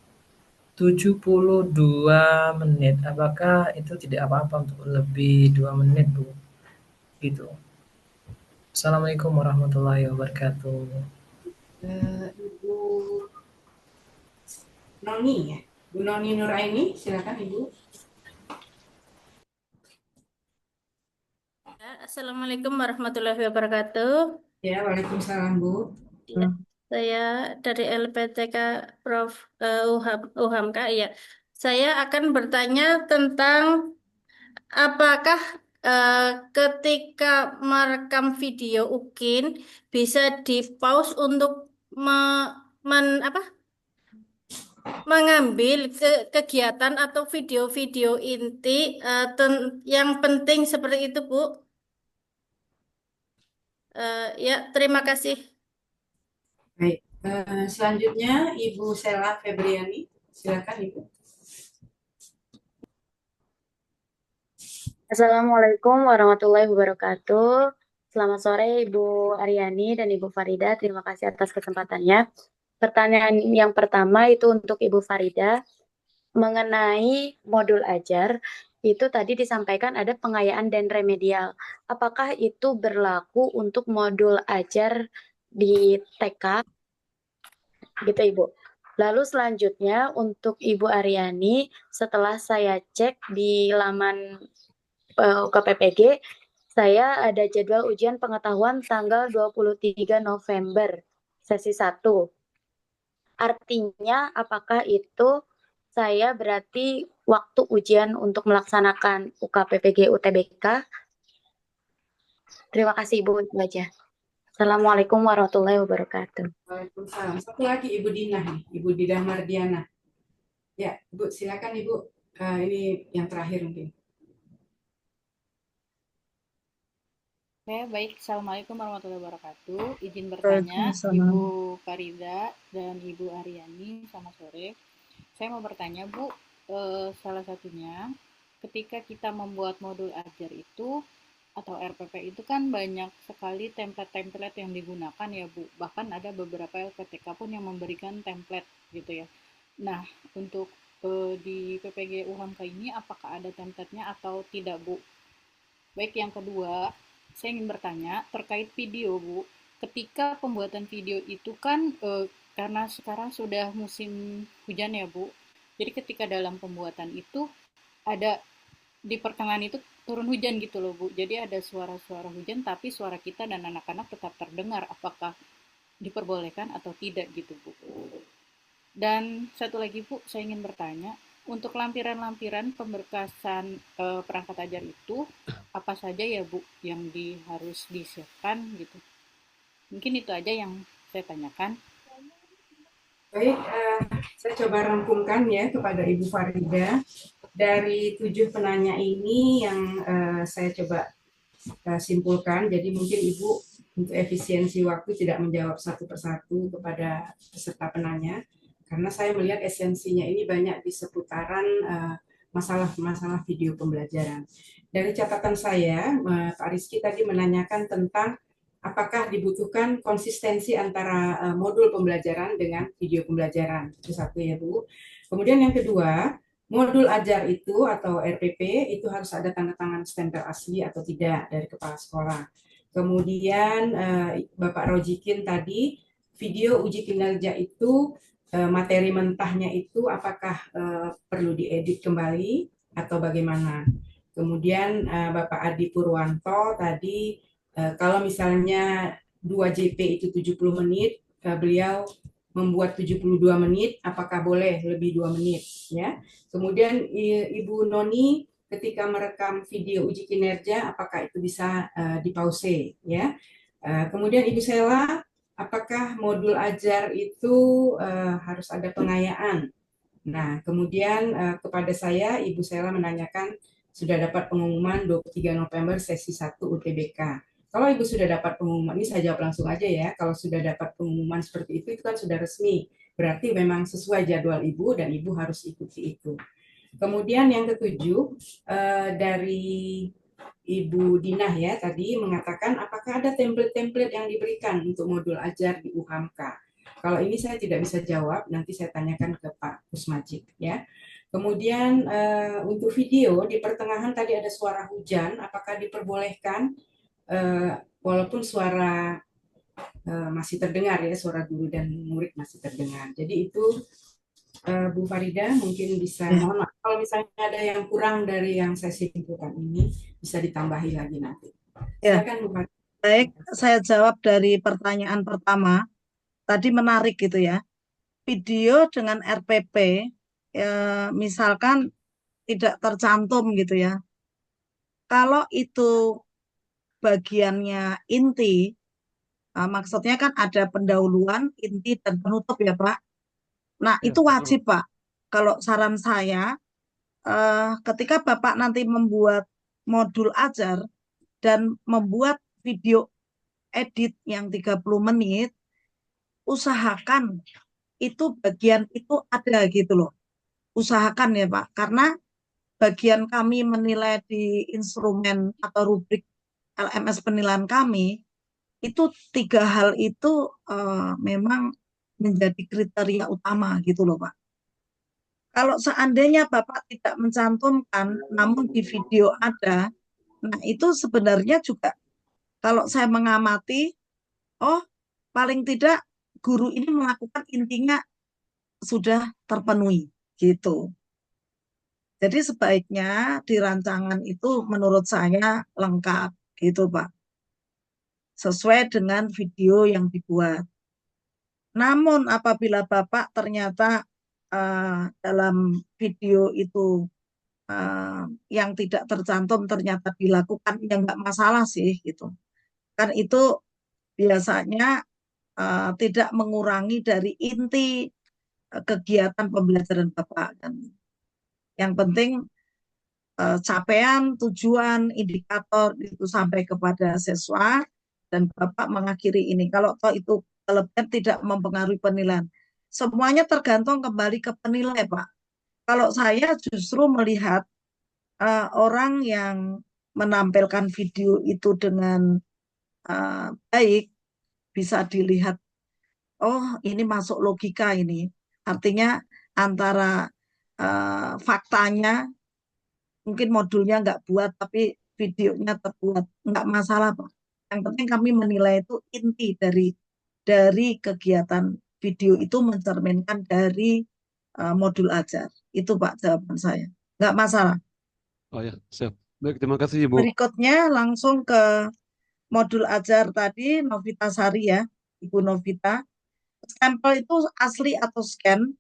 72 menit. Apakah itu tidak apa-apa untuk lebih 2 menit, Bu? Gitu. Assalamualaikum warahmatullahi wabarakatuh. Ibu Noni ya, Bu Noni Nuraini, silakan Ibu. Assalamualaikum warahmatullahi wabarakatuh. Ya, waalaikumsalam Bu. Ya, saya dari LPTK Prof. UHAMKA ya. Saya akan bertanya tentang apakah ketika merekam video UKIN bisa di-pause untuk mengambil kegiatan atau video-video inti yang penting seperti itu, Bu. Ya, terima kasih. Baik, selanjutnya Ibu Sela Febriani, silakan Ibu. Assalamualaikum warahmatullahi wabarakatuh. Selamat sore Ibu Aryani dan Ibu Farida. Terima kasih atas kesempatannya. Pertanyaan yang pertama itu untuk Ibu Farida. Mengenai modul ajar, itu tadi disampaikan ada pengayaan dan remedial. Apakah itu berlaku untuk modul ajar di TK? Gitu Ibu. Lalu selanjutnya untuk Ibu Aryani, setelah saya cek di laman KPPG, saya ada jadwal ujian pengetahuan tanggal 23 November, sesi 1. Artinya apakah itu saya berarti waktu ujian untuk melaksanakan UKPPG UTBK? Terima kasih Ibu, itu aja. Assalamualaikum warahmatullahi wabarakatuh. Waalaikumsalam. Satu lagi Ibu Dina, Ibu Didah Mardiana. Ya, Ibu silakan Ibu. Ini yang terakhir mungkin. Oke, baik. Assalamualaikum warahmatullahi wabarakatuh. Izin bertanya, Ibu Farida dan Ibu Aryani, selamat sore. Saya mau bertanya, Bu, salah satunya, ketika kita membuat modul ajar itu, atau RPP itu kan banyak sekali template-template yang digunakan ya, Bu. Bahkan ada beberapa LPTK pun yang memberikan template gitu ya. Nah, untuk di PPG UHAMKA ini, apakah ada template-nya atau tidak, Bu? Baik, yang kedua, saya ingin bertanya terkait video, Bu. Ketika pembuatan video itu kan karena sekarang sudah musim hujan ya, Bu. Jadi ketika dalam pembuatan itu ada di pertengahan itu turun hujan gitu loh, Bu. Jadi ada suara-suara hujan tapi suara kita dan anak-anak tetap terdengar. Apakah diperbolehkan atau tidak gitu, Bu? Dan satu lagi, Bu, saya ingin bertanya, untuk lampiran-lampiran pemberkasan perangkat ajar itu apa saja ya, Bu, yang harus disiapkan gitu. Mungkin itu aja yang saya tanyakan. Baik, saya coba rangkumkan ya kepada Ibu Farida. Dari 7 penanya ini yang saya coba simpulkan, jadi mungkin Ibu untuk efisiensi waktu tidak menjawab satu persatu kepada peserta penanya. karena saya melihat esensinya ini banyak di seputaran masalah-masalah video pembelajaran. Dari catatan saya, Pak Rizky tadi menanyakan tentang apakah dibutuhkan konsistensi antara modul pembelajaran dengan video pembelajaran. Itu satu ya Bu. Kemudian yang kedua, modul ajar itu atau RPP itu harus ada tanda tangan stempel asli atau tidak dari kepala sekolah. Kemudian Bapak Rojikin tadi, video uji kinerja itu materi mentahnya itu apakah perlu diedit kembali atau bagaimana. Kemudian Bapak Adi Purwanto tadi, kalau misalnya 2 JP itu 70 menit, beliau membuat 72 menit, apakah boleh lebih 2 menit? Ya. Kemudian Ibu Noni ketika merekam video uji kinerja, apakah itu bisa dipause? Ya. Kemudian Ibu Sela, apakah modul ajar itu harus ada pengayaan? Nah, kemudian kepada saya, Ibu Sela menanyakan sudah dapat pengumuman 23 November sesi 1 UTBK. Kalau Ibu sudah dapat pengumuman, ini saya jawab langsung aja ya, kalau sudah dapat pengumuman seperti itu kan sudah resmi. Berarti memang sesuai jadwal Ibu dan Ibu harus ikuti itu. Kemudian yang ketujuh, dari Ibu Dinah ya tadi mengatakan apakah ada template-template yang diberikan untuk modul ajar di UHAMK. Kalau ini saya tidak bisa jawab, nanti saya tanyakan ke Pak Kusmajik ya. Kemudian untuk video di pertengahan tadi ada suara hujan, apakah diperbolehkan walaupun suara masih terdengar ya, suara guru dan murid masih terdengar. Jadi itu Bu Farida mungkin bisa, mohon maaf kalau misalnya ada yang kurang dari yang saya simpulkan ini bisa ditambahi lagi nanti. Silakan Bu Farida. Baik, saya jawab dari pertanyaan pertama. Tadi menarik gitu ya. Video dengan RPP misalkan tidak tercantum gitu ya. Kalau itu bagiannya inti, maksudnya kan ada pendahuluan, inti, dan penutup ya Pak. Nah itu wajib Pak. Kalau saran saya, ketika Bapak nanti membuat modul ajar dan membuat video edit yang 30 menit, usahakan itu bagian itu ada gitu loh. Usahakan ya Pak, karena bagian kami menilai di instrumen atau rubrik LMS penilaian kami, itu 3 hal itu memang menjadi kriteria utama gitu loh Pak. Kalau seandainya Bapak tidak mencantumkan, namun di video ada, nah itu sebenarnya juga kalau saya mengamati, oh paling tidak guru ini melakukan intinya sudah terpenuhi gitu. Jadi sebaiknya di rancangan itu menurut saya lengkap gitu Pak. Sesuai dengan video yang dibuat. Namun apabila Bapak ternyata dalam video itu yang tidak tercantum ternyata dilakukan, ya nggak masalah sih gitu. Kan itu biasanya tidak mengurangi dari inti kegiatan pembelajaran Bapak kan. Yang penting capaian, tujuan, indikator itu sampai kepada siswa dan Bapak mengakhiri ini. Kalau toh itu kelebihan tidak mempengaruhi penilaian. Semuanya tergantung kembali ke penilai, Pak. Kalau saya justru melihat orang yang menampilkan video itu dengan baik, bisa dilihat, oh ini masuk logika ini. Artinya antara faktanya, mungkin modulnya nggak buat, tapi videonya terbuat. Nggak masalah, Pak. Yang penting kami menilai itu inti dari kegiatan video itu mencerminkan dari modul ajar. Itu Pak jawaban saya. Nggak masalah. Oh ya, siap. Baik, terima kasih Ibu. Berikutnya langsung ke modul ajar tadi, Novita Sari ya, Ibu Novita. Stempel itu asli atau scan,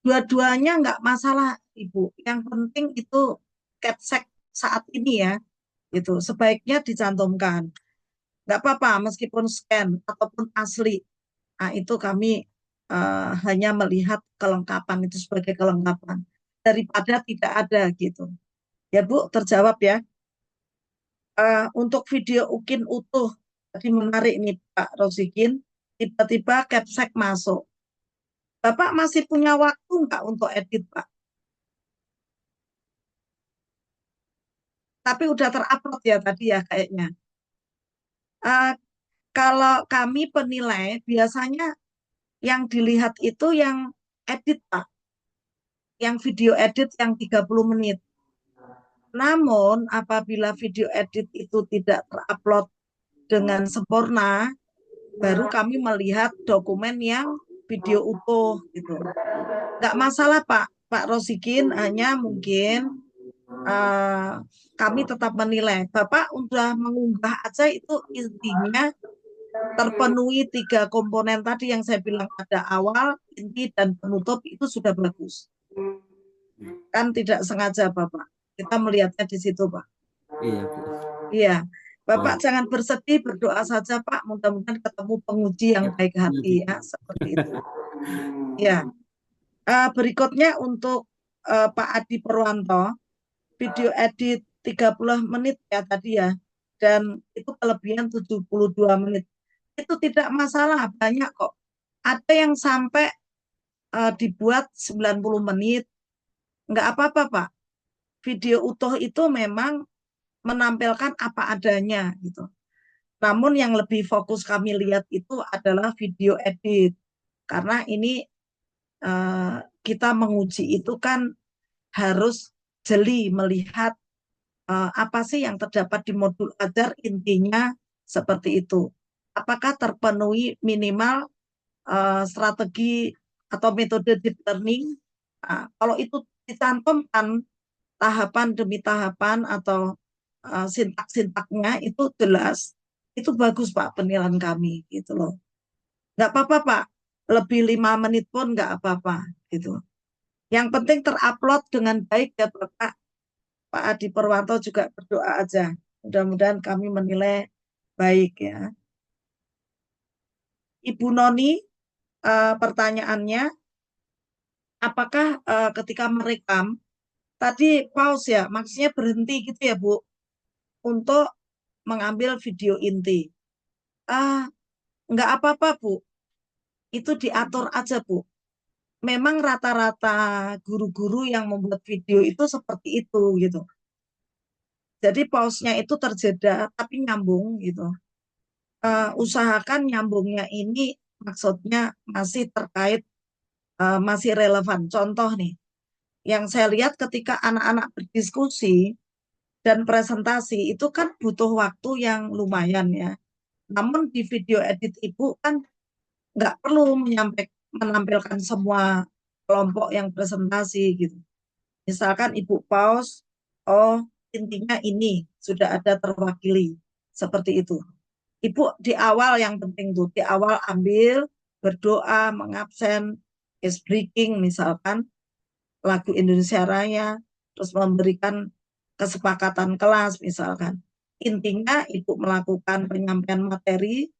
dua-duanya nggak masalah Ibu. Yang penting itu capsek saat ini ya, itu sebaiknya dicantumkan. Nggak apa-apa meskipun scan ataupun asli. Nah itu kami hanya melihat kelengkapan itu sebagai kelengkapan daripada tidak ada gitu. Ya Bu, terjawab ya. Untuk video UKIN utuh, tadi menarik nih Pak Rosikin, tiba-tiba capsek masuk. Bapak masih punya waktu nggak untuk edit, Pak? Tapi udah terupload ya tadi ya kayaknya. Kalau kami penilai, biasanya yang dilihat itu yang edit, Pak. Yang video edit yang 30 menit. Namun, apabila video edit itu tidak terupload dengan sempurna, baru kami melihat dokumen yang video utuh gitu. Nggak masalah Pak Rosikin, hanya mungkin kami tetap menilai. Bapak udah mengunggah aja itu intinya terpenuhi 3 komponen tadi yang saya bilang, ada awal, inti, dan penutup, itu sudah bagus. Kan tidak sengaja Bapak. Kita melihatnya di situ Pak. Iya, Bu. Iya. Bapak jangan bersedih, berdoa saja Pak. Mudah-mudahan ketemu penguji yang baik hati ya, seperti itu. Ya. Berikutnya untuk Pak Adi Purwanto, video edit 30 menit ya tadi ya, dan itu kelebihan 72 menit. Itu tidak masalah, banyak kok. Ada yang sampai dibuat 90 menit, nggak apa-apa Pak. Video utuh itu memang menampilkan apa adanya gitu. Namun yang lebih fokus kami lihat itu adalah video edit. Karena ini kita menguji itu kan harus jeli melihat apa sih yang terdapat di modul ajar, intinya seperti itu. Apakah terpenuhi minimal strategi atau metode deep learning? Kalau itu dicantumkan tahapan demi tahapan atau sintak-sintaknya itu jelas, itu bagus Pak penilaian kami gitu loh. Nggak apa-apa Pak, lebih 5 menit pun nggak apa-apa gitu. Yang penting terupload dengan baik ya Bapak. Pak Adi Purwanto juga berdoa aja. Mudah-mudahan kami menilai baik ya. Ibu Noni, pertanyaannya, apakah ketika merekam, tadi pause ya, maksudnya berhenti gitu ya Bu, untuk mengambil video inti. Nggak apa-apa Bu, itu diatur aja Bu. Memang rata-rata guru-guru yang membuat video itu seperti itu gitu. Jadi pause-nya itu terjeda tapi nyambung gitu. Usahakan nyambungnya ini maksudnya masih terkait, masih relevan. Contoh nih, yang saya lihat ketika anak-anak berdiskusi dan presentasi itu kan butuh waktu yang lumayan ya. Namun di video edit Ibu kan nggak perlu menampilkan semua kelompok yang presentasi gitu. Misalkan Ibu pause, oh intinya ini sudah ada terwakili, seperti itu. Ibu di awal yang penting tuh, di awal ambil, berdoa, mengabsen, case breaking misalkan, lagu Indonesia Raya, terus memberikan kesepakatan kelas misalkan. Intinya Ibu melakukan penyampaian materi,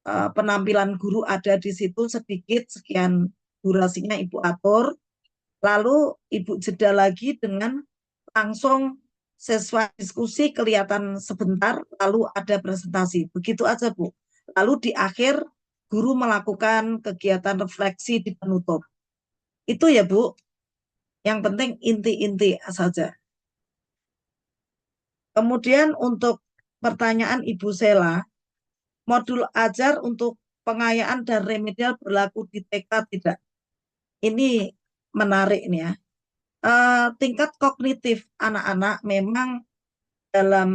penampilan guru ada di situ sedikit, sekian durasinya Ibu atur, lalu Ibu jeda lagi dengan langsung sesuai diskusi kelihatan sebentar, lalu ada presentasi. Begitu aja Bu. Lalu di akhir guru melakukan kegiatan refleksi di penutup. Itu ya Bu. Yang penting inti-inti saja. Kemudian untuk pertanyaan Ibu Sela, modul ajar untuk pengayaan dan remedial berlaku di TK tidak? Ini menarik nih ya. Tingkat kognitif anak-anak memang dalam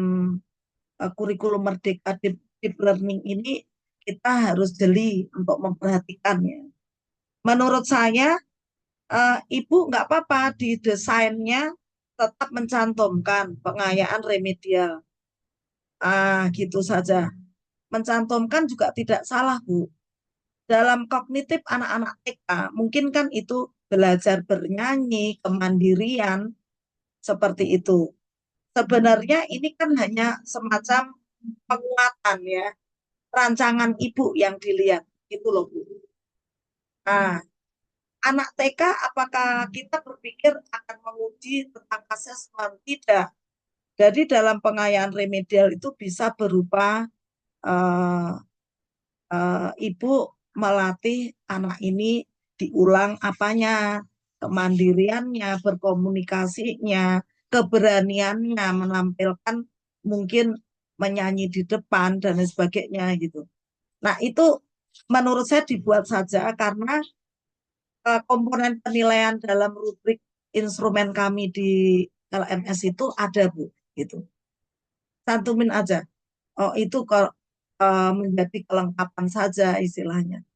kurikulum Merdeka Deep Learning ini kita harus jeli untuk memperhatikannya. Menurut saya, Ibu nggak apa-apa di desainnya tetap mencantumkan pengayaan remedial. Gitu saja. Mencantumkan juga tidak salah, Bu. Dalam kognitif anak-anak TK, mungkin kan itu belajar bernyanyi, kemandirian, seperti itu. Sebenarnya ini kan hanya semacam penguatan ya, rancangan Ibu yang dilihat, gitu loh Bu. Nah, anak TK apakah kita berpikir akan menguji tentang asesmen? Tidak. Jadi dalam pengayaan remedial itu bisa berupa Ibu melatih anak ini diulang apanya, kemandiriannya, berkomunikasinya, keberaniannya menampilkan mungkin menyanyi di depan dan lain sebagainya gitu. Nah, itu menurut saya dibuat saja karena komponen penilaian dalam rubrik instrumen kami di LMS itu ada, Bu, gitu. Cantumin aja. Oh, itu kalau menjadi kelengkapan saja istilahnya.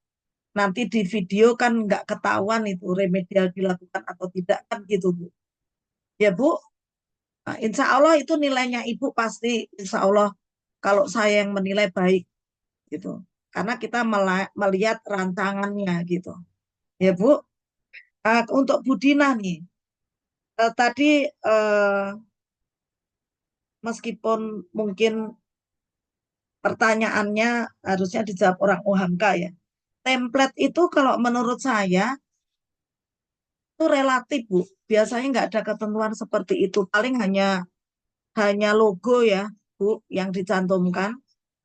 Nanti di video kan nggak ketahuan itu remedial dilakukan atau tidak kan gitu, Bu. Ya, Bu. Nah, insya Allah itu nilainya Ibu pasti insya Allah kalau saya yang menilai baik gitu. Karena kita melihat rancangannya gitu. Ya, Bu. Untuk Bu Dina nih, tadi meskipun mungkin pertanyaannya harusnya dijawab orang UHAMKA ya. Template itu kalau menurut saya itu relatif, Bu. Biasanya nggak ada ketentuan seperti itu. Paling hanya logo ya, Bu, yang dicantumkan.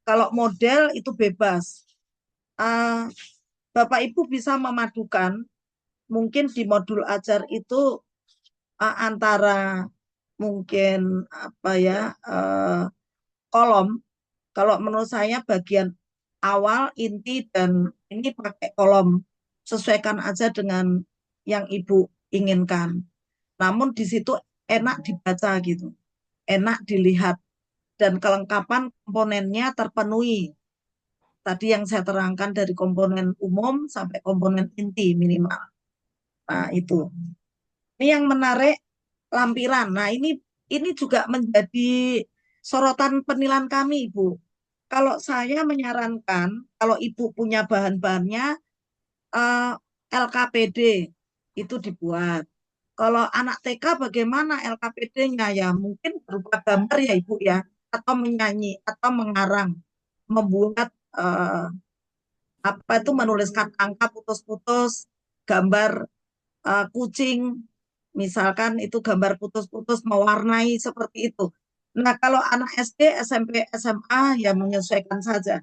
Kalau model itu bebas. Bapak Ibu bisa memadukan mungkin di modul ajar itu antara mungkin apa ya kolom. Kalau menurut saya bagian awal, inti, dan ini pakai kolom. Sesuaikan aja dengan yang Ibu inginkan. Namun di situ enak dibaca gitu. Enak dilihat. Dan kelengkapan komponennya terpenuhi. Tadi yang saya terangkan dari komponen umum sampai komponen inti minimal. Nah, itu. Ini yang menarik lampiran. Nah, ini juga menjadi sorotan penilaian kami, Ibu. Kalau saya menyarankan, kalau Ibu punya bahan-bahannya, LKPD itu dibuat. Kalau anak TK bagaimana LKPD-nya ya? Mungkin berupa gambar ya Ibu ya, atau menyanyi, atau mengarang, membuat apa itu menuliskan angka putus-putus, gambar kucing, misalkan itu gambar putus-putus mewarnai seperti itu. Nah, kalau anak SD, SMP, SMA ya menyesuaikan saja.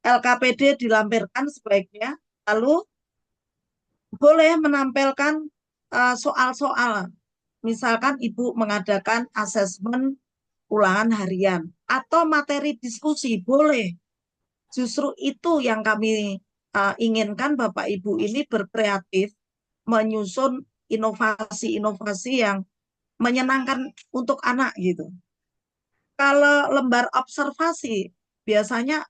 LKPD dilampirkan sebaiknya, lalu boleh menampilkan soal-soal. Misalkan Ibu mengadakan asesmen ulangan harian atau materi diskusi, boleh. Justru itu yang kami inginkan Bapak Ibu ini berkreatif, menyusun inovasi-inovasi yang menyenangkan untuk anak gitu. Kalau lembar observasi, biasanya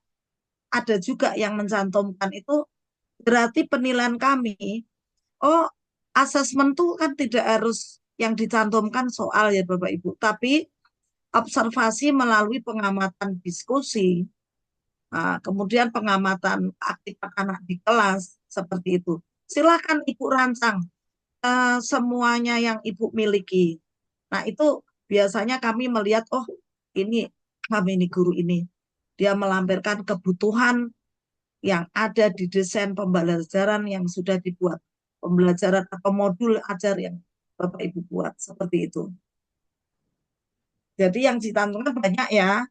ada juga yang mencantumkan itu berarti penilaian kami, oh asesmen tuh kan tidak harus yang dicantumkan soal ya Bapak Ibu, tapi observasi melalui pengamatan diskusi, kemudian pengamatan aktivitas anak di kelas, seperti itu. Silakan Ibu rancang semuanya yang Ibu miliki. Nah itu biasanya kami melihat, oh ini kami ini guru ini, dia melampirkan kebutuhan yang ada di desain pembelajaran yang sudah dibuat, pembelajaran atau modul ajar yang Bapak Ibu buat, seperti itu. Jadi yang ditantumkan banyak ya.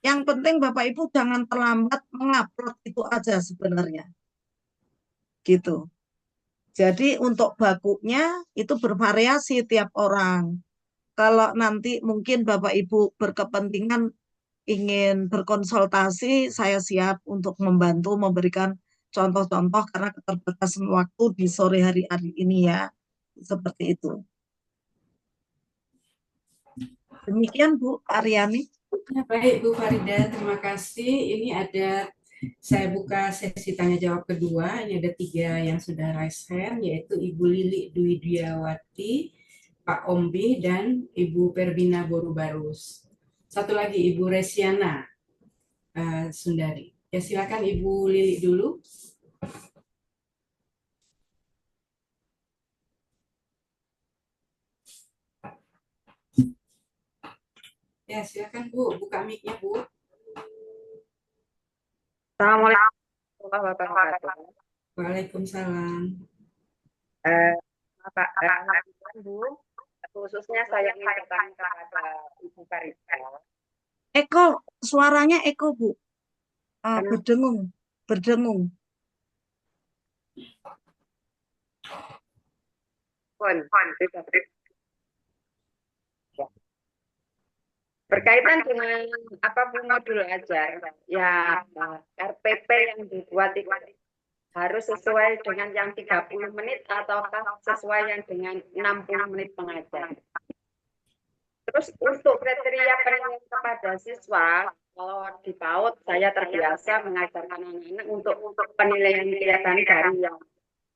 Yang penting Bapak Ibu jangan terlambat mengupload itu aja sebenarnya. Gitu. Jadi untuk bakunya itu bervariasi tiap orang. Kalau nanti mungkin Bapak Ibu berkepentingan ingin berkonsultasi, saya siap untuk membantu memberikan contoh-contoh karena keterbatasan waktu di sore hari ini ya. Seperti itu. Demikian Bu Aryani. Ya, baik Bu Farida, terima kasih. Ini saya buka sesi tanya jawab kedua. Ini ada 3 yang sudah raise hand, yaitu Ibu Lili Dwi Dwiawati, Pak Ombi, dan Ibu Perbina Borubarus. Satu lagi Ibu Resiana Sundari. Ya silakan Ibu Lili dulu. Ya silakan Bu, buka mic-nya Bu. Assalamualaikum warahmatullahi wabarakatuh. Waalaikumsalam. Bapak, Bu, khususnya saya ingin bertanya kepada Ibu Farida. Eko, suaranya Eko Bu. Berdengung. Pun. Ya. Berkaitan dengan apa modul ajar, ya RPP yang dibuat itu harus sesuai dengan yang 30 menit ataukah sesuai yang dengan 60 menit pengajar. Terus untuk kriteria penilaian kepada siswa, kalau di PAUD saya terbiasa mengajarkan anak-anak untuk penilaian kelihatan dari yang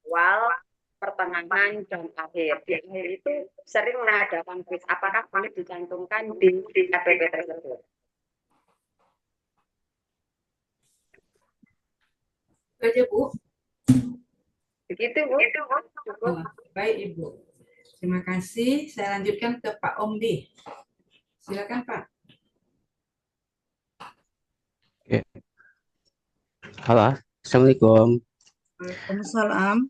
awal, pertengahan, dan akhir. Di akhir itu sering mengadakan quiz. Apakah boleh dicantumkan di RPP tersebut? Aja Bu. Begitu Bu. Cukup. Baik Ibu. Terima kasih. Saya lanjutkan ke Pak Omdi. Silakan Pak. Oke. Halo, Assalamualaikum. Waalaikumsalam.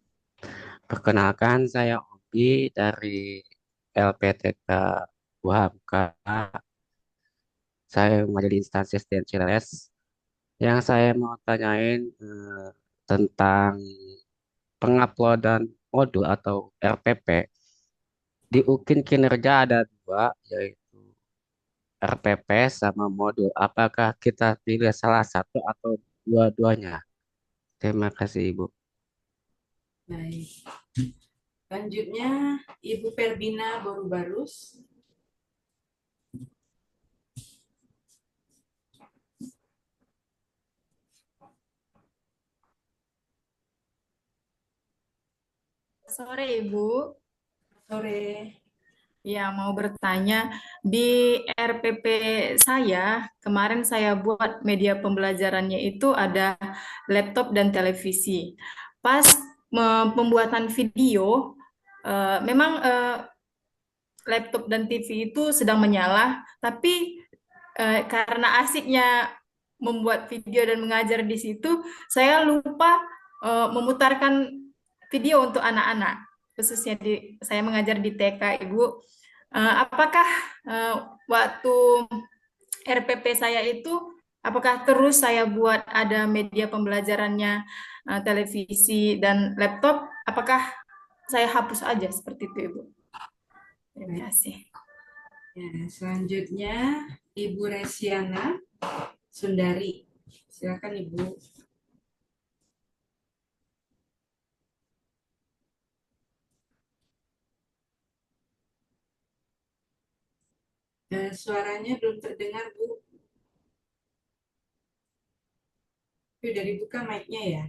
Perkenalkan, saya Obi dari LPTK UHAMKA. Saya menjadi instansi SDN Ciles. Yang saya mau tanyain tentang penguploadan modul atau RPP. Di UKIN kinerja ada dua, yaitu RPP sama modul. Apakah kita pilih salah satu atau dua-duanya? Terima kasih, Ibu. Baik. Selanjutnya Ibu Perbina Borubarus. Sore Ibu. Sore. Ya, mau bertanya, di RPP saya, kemarin saya buat media pembelajarannya itu ada laptop dan televisi. Pas pembuatan video, memang laptop dan TV itu sedang menyala, tapi karena asiknya membuat video dan mengajar di situ, saya lupa memutarkan video untuk anak-anak, khususnya saya mengajar di TK, Ibu. Apakah waktu RPP saya itu, apakah terus saya buat ada media pembelajarannya televisi dan laptop, apakah saya hapus aja seperti itu, Ibu? Terima kasih. Ya, selanjutnya Ibu Resiana Sundari. Silakan Ibu. Suaranya belum terdengar, Bu. Sudah dibuka mic-nya ya?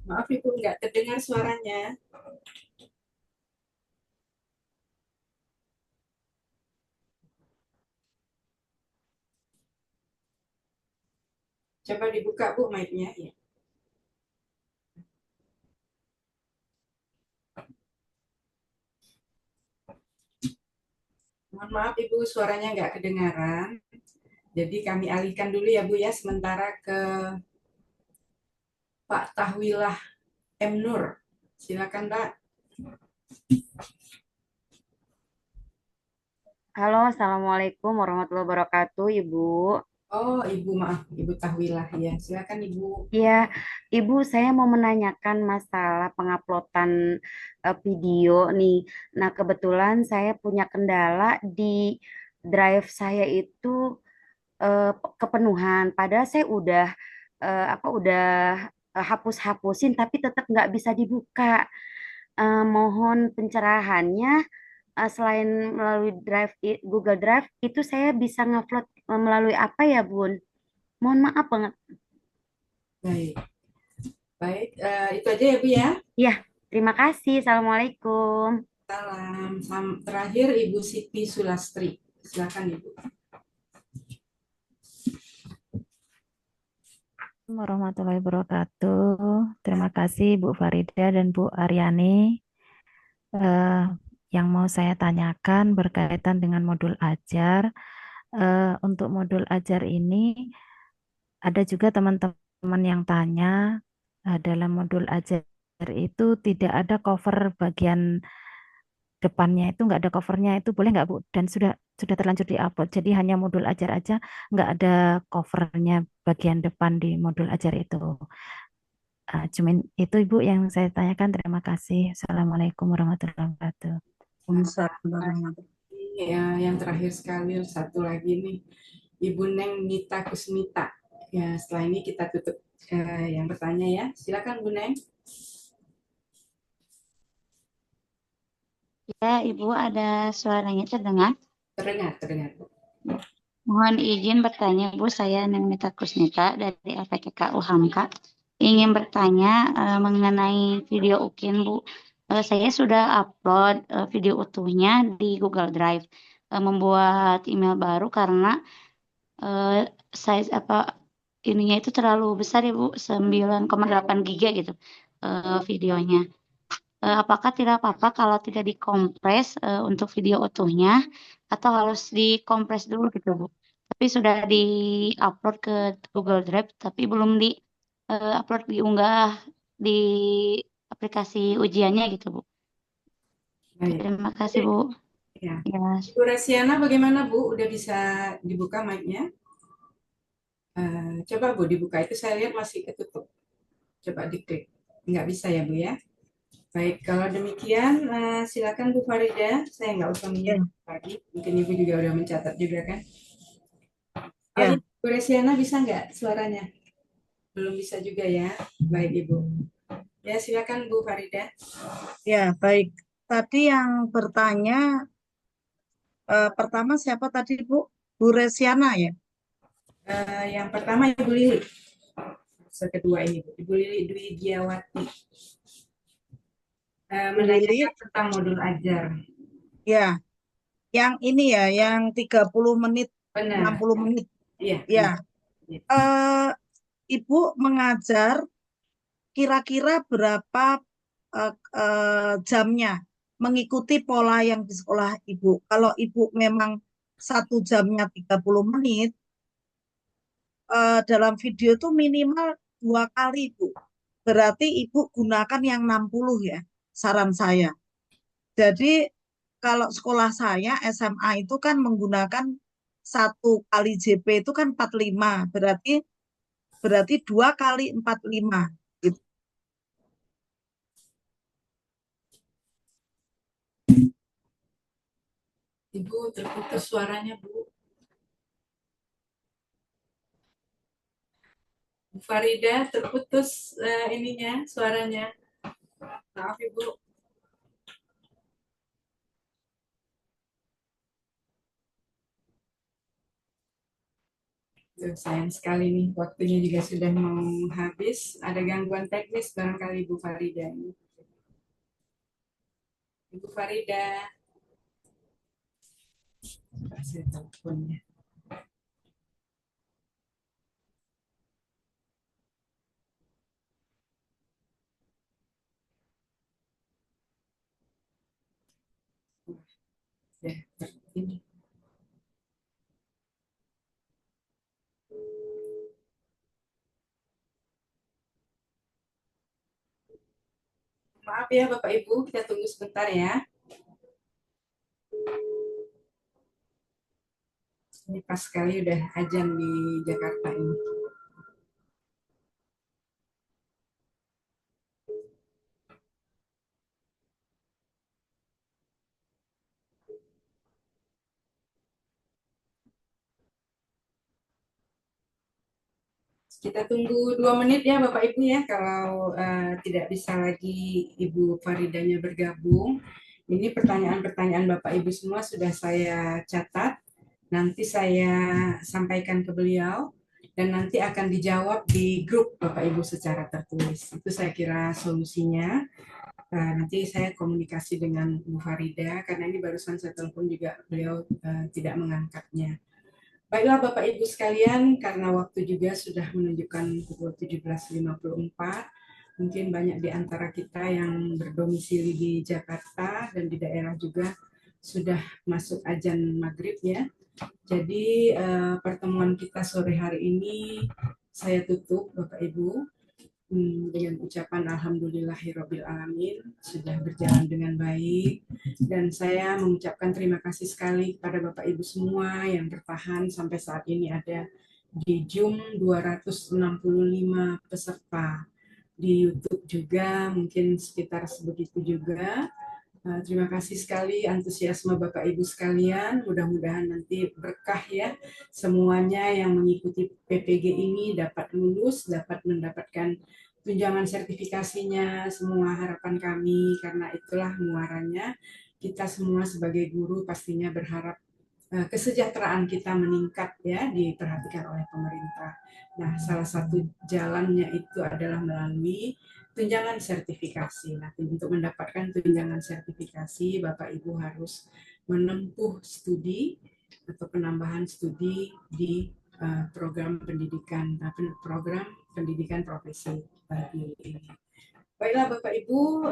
Maaf Ibu, nggak terdengar suaranya. Coba dibuka Bu mic-nya ya. Mohon maaf Ibu, suaranya nggak kedengaran. Jadi kami alihkan dulu ya Bu ya, sementara ke Pak Tahwilah M. Nur. Silakan Pak. Halo, Assalamualaikum warahmatullahi wabarakatuh, Ibu. Oh, Ibu maaf, Ibu Tahwilah ya. Silakan Ibu. Iya, Ibu, saya mau menanyakan masalah penguploadan video nih. Nah, kebetulan saya punya kendala di drive saya itu kepenuhan. Padahal saya udah hapus-hapusin, tapi tetap nggak bisa dibuka. Mohon pencerahannya. Selain melalui Google Drive, itu saya bisa ngupload melalui apa ya, Bun? Mohon maaf banget. Baik. Baik, itu aja ya Bu ya. Ya, terima kasih. Assalamualaikum. Salam. Terakhir Ibu Siti Sulastri. Silakan Ibu. Warahmatullahi wabarakatuh. Terima kasih Bu Farida dan Bu Aryani. Yang mau saya tanyakan berkaitan dengan modul ajar. Untuk modul ajar ini ada juga teman-teman yang tanya dalam modul ajar itu tidak ada cover bagian depannya, itu nggak ada covernya, itu boleh nggak Bu? Dan sudah sudah terlanjur diupload. Jadi hanya modul ajar aja, nggak ada covernya bagian depan di modul ajar itu. Cuman itu Ibu yang saya tanyakan. Terima kasih. Assalamualaikum warahmatullahi wabarakatuh. Ya, yang terakhir sekali satu lagi nih, Ibu Neng Nita Kusmita. Ya, setelah ini kita tutup yang bertanya ya. Silakan Bu Neng. Ya, Ibu ada suaranya terdengar? Terdengar. Mohon izin bertanya, Bu. Saya Nita Kusnita dari LPTK Uhamka. Ingin bertanya mengenai video UKIN, Bu. Saya sudah upload video utuhnya di Google Drive. Membuat email baru karena size ininya itu terlalu besar ya, Bu. 9,8 giga gitu videonya. Apakah tidak apa-apa kalau tidak dikompres untuk video utuhnya atau harus dikompres dulu gitu, Bu? Tapi sudah di-upload ke Google Drive, tapi belum di-upload, diunggah di aplikasi ujiannya gitu, Bu. Baik. Terima kasih, Bu. Ya. Ya. Bu Resiana bagaimana, Bu? Udah bisa dibuka mic-nya? Coba Bu dibuka, itu saya lihat masih ketutup. Coba diklik. Nggak bisa ya, Bu ya? Baik, kalau demikian silakan Bu Farida. Saya nggak usah menyebut lagi. Mungkin Ibu juga udah mencatat juga kan? Oh, iya, Bu Resiana bisa nggak suaranya? Belum bisa juga ya. Baik, Ibu. Ya, silakan Bu Farida. Ya, baik. Tadi yang bertanya pertama siapa tadi, Bu? Bu Resiana ya? Yang pertama Ibu Lili. Kedua ini Ibu Lili Dwi Diawati. Menanyakan tentang modul ajar. Ya, yang ini ya, yang 30 menit, Benar. 60 menit. Iya. Ya. Ibu mengajar kira-kira berapa jamnya mengikuti pola yang di sekolah Ibu. Kalau Ibu memang 1 jamnya 30 menit, dalam video itu minimal 2 kali, Bu. Berarti Ibu gunakan yang 60 ya, saran saya. Jadi kalau sekolah saya SMA itu kan menggunakan 1 kali JP itu kan 45, berarti 2 kali 45. Gitu. Ibu terputus suaranya, Bu. Bu Farida terputus ininya suaranya. Maaf Ibu. Sayang sekali nih, waktunya juga sudah mau habis. Ada gangguan teknis barangkali Bu Farida ini. Ibu Farida. Saya teleponnya. Ya, ini. Maaf ya Bapak Ibu, kita tunggu sebentar ya. Ini pas sekali udah azan di Jakarta ini. Kita tunggu 2 menit ya Bapak Ibu ya, kalau tidak bisa lagi Ibu Faridanya bergabung. Ini pertanyaan-pertanyaan Bapak Ibu semua sudah saya catat, nanti saya sampaikan ke beliau, dan nanti akan dijawab di grup Bapak Ibu secara tertulis. Itu saya kira solusinya. Nanti saya komunikasi dengan Bu Farida, karena ini barusan saya telepon juga beliau tidak mengangkatnya. Baiklah Bapak Ibu sekalian, karena waktu juga sudah menunjukkan pukul 17.54, mungkin banyak di antara kita yang berdomisili di Jakarta dan di daerah juga sudah masuk azan maghrib ya. Jadi pertemuan kita sore hari ini saya tutup Bapak Ibu. dengan ucapan Alhamdulillahirabbil alamin sudah berjalan dengan baik, dan saya mengucapkan terima kasih sekali kepada Bapak Ibu semua yang bertahan sampai saat ini ada di Zoom 265 peserta. Di YouTube juga mungkin sekitar sebegitu juga. Terima kasih sekali antusiasme Bapak Ibu sekalian, mudah-mudahan nanti berkah ya, semuanya yang mengikuti PPG ini dapat lulus, dapat mendapatkan tunjangan sertifikasinya, semua harapan kami, karena itulah muaranya. Kita semua sebagai guru pastinya berharap kesejahteraan kita meningkat ya, diperhatikan oleh pemerintah. Nah, salah satu jalannya itu adalah melalui tunjangan sertifikasi. Nah, untuk mendapatkan tunjangan sertifikasi, Bapak Ibu harus menempuh studi atau penambahan studi di program pendidikan profesi ini. Baiklah Bapak Ibu,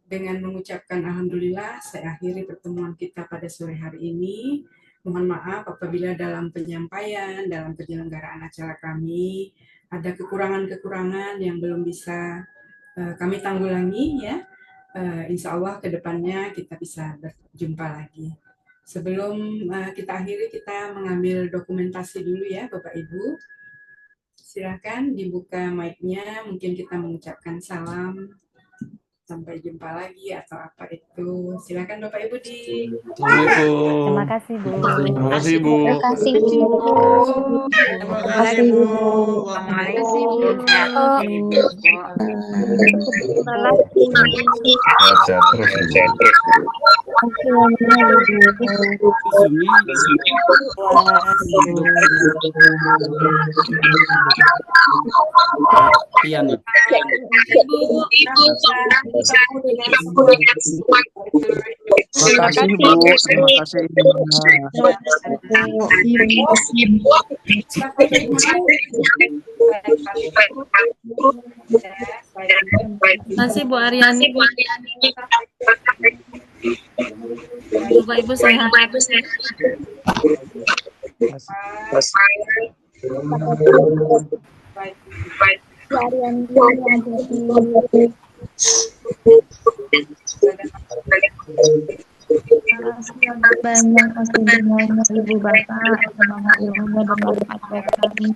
dengan mengucapkan Alhamdulillah, saya akhiri pertemuan kita pada sore hari ini. Mohon maaf apabila dalam penyampaian, dalam penyelenggaraan acara kami, ada kekurangan-kekurangan yang belum bisa kami tanggulangi ya. Insya Allah ke depannya kita bisa berjumpa lagi. Sebelum kita akhiri, kita mengambil dokumentasi dulu ya Bapak Ibu. Silakan dibuka mic-nya, mungkin kita mengucapkan salam. Sampai jumpa lagi atau apa itu. Silakan Bapak Ibu di. Assalamualaikum. Terima kasih Bu. Terima kasih Bu. Terima kasih Bu. Terima kasih Bu. Terima kasih Bu. Terima kasih. Terima kasih Bu Aryani. Bapak Ibu sehat. Banyak kesenangannya Ibu Bapak, semoga ilmunya bermanfaat buat kami.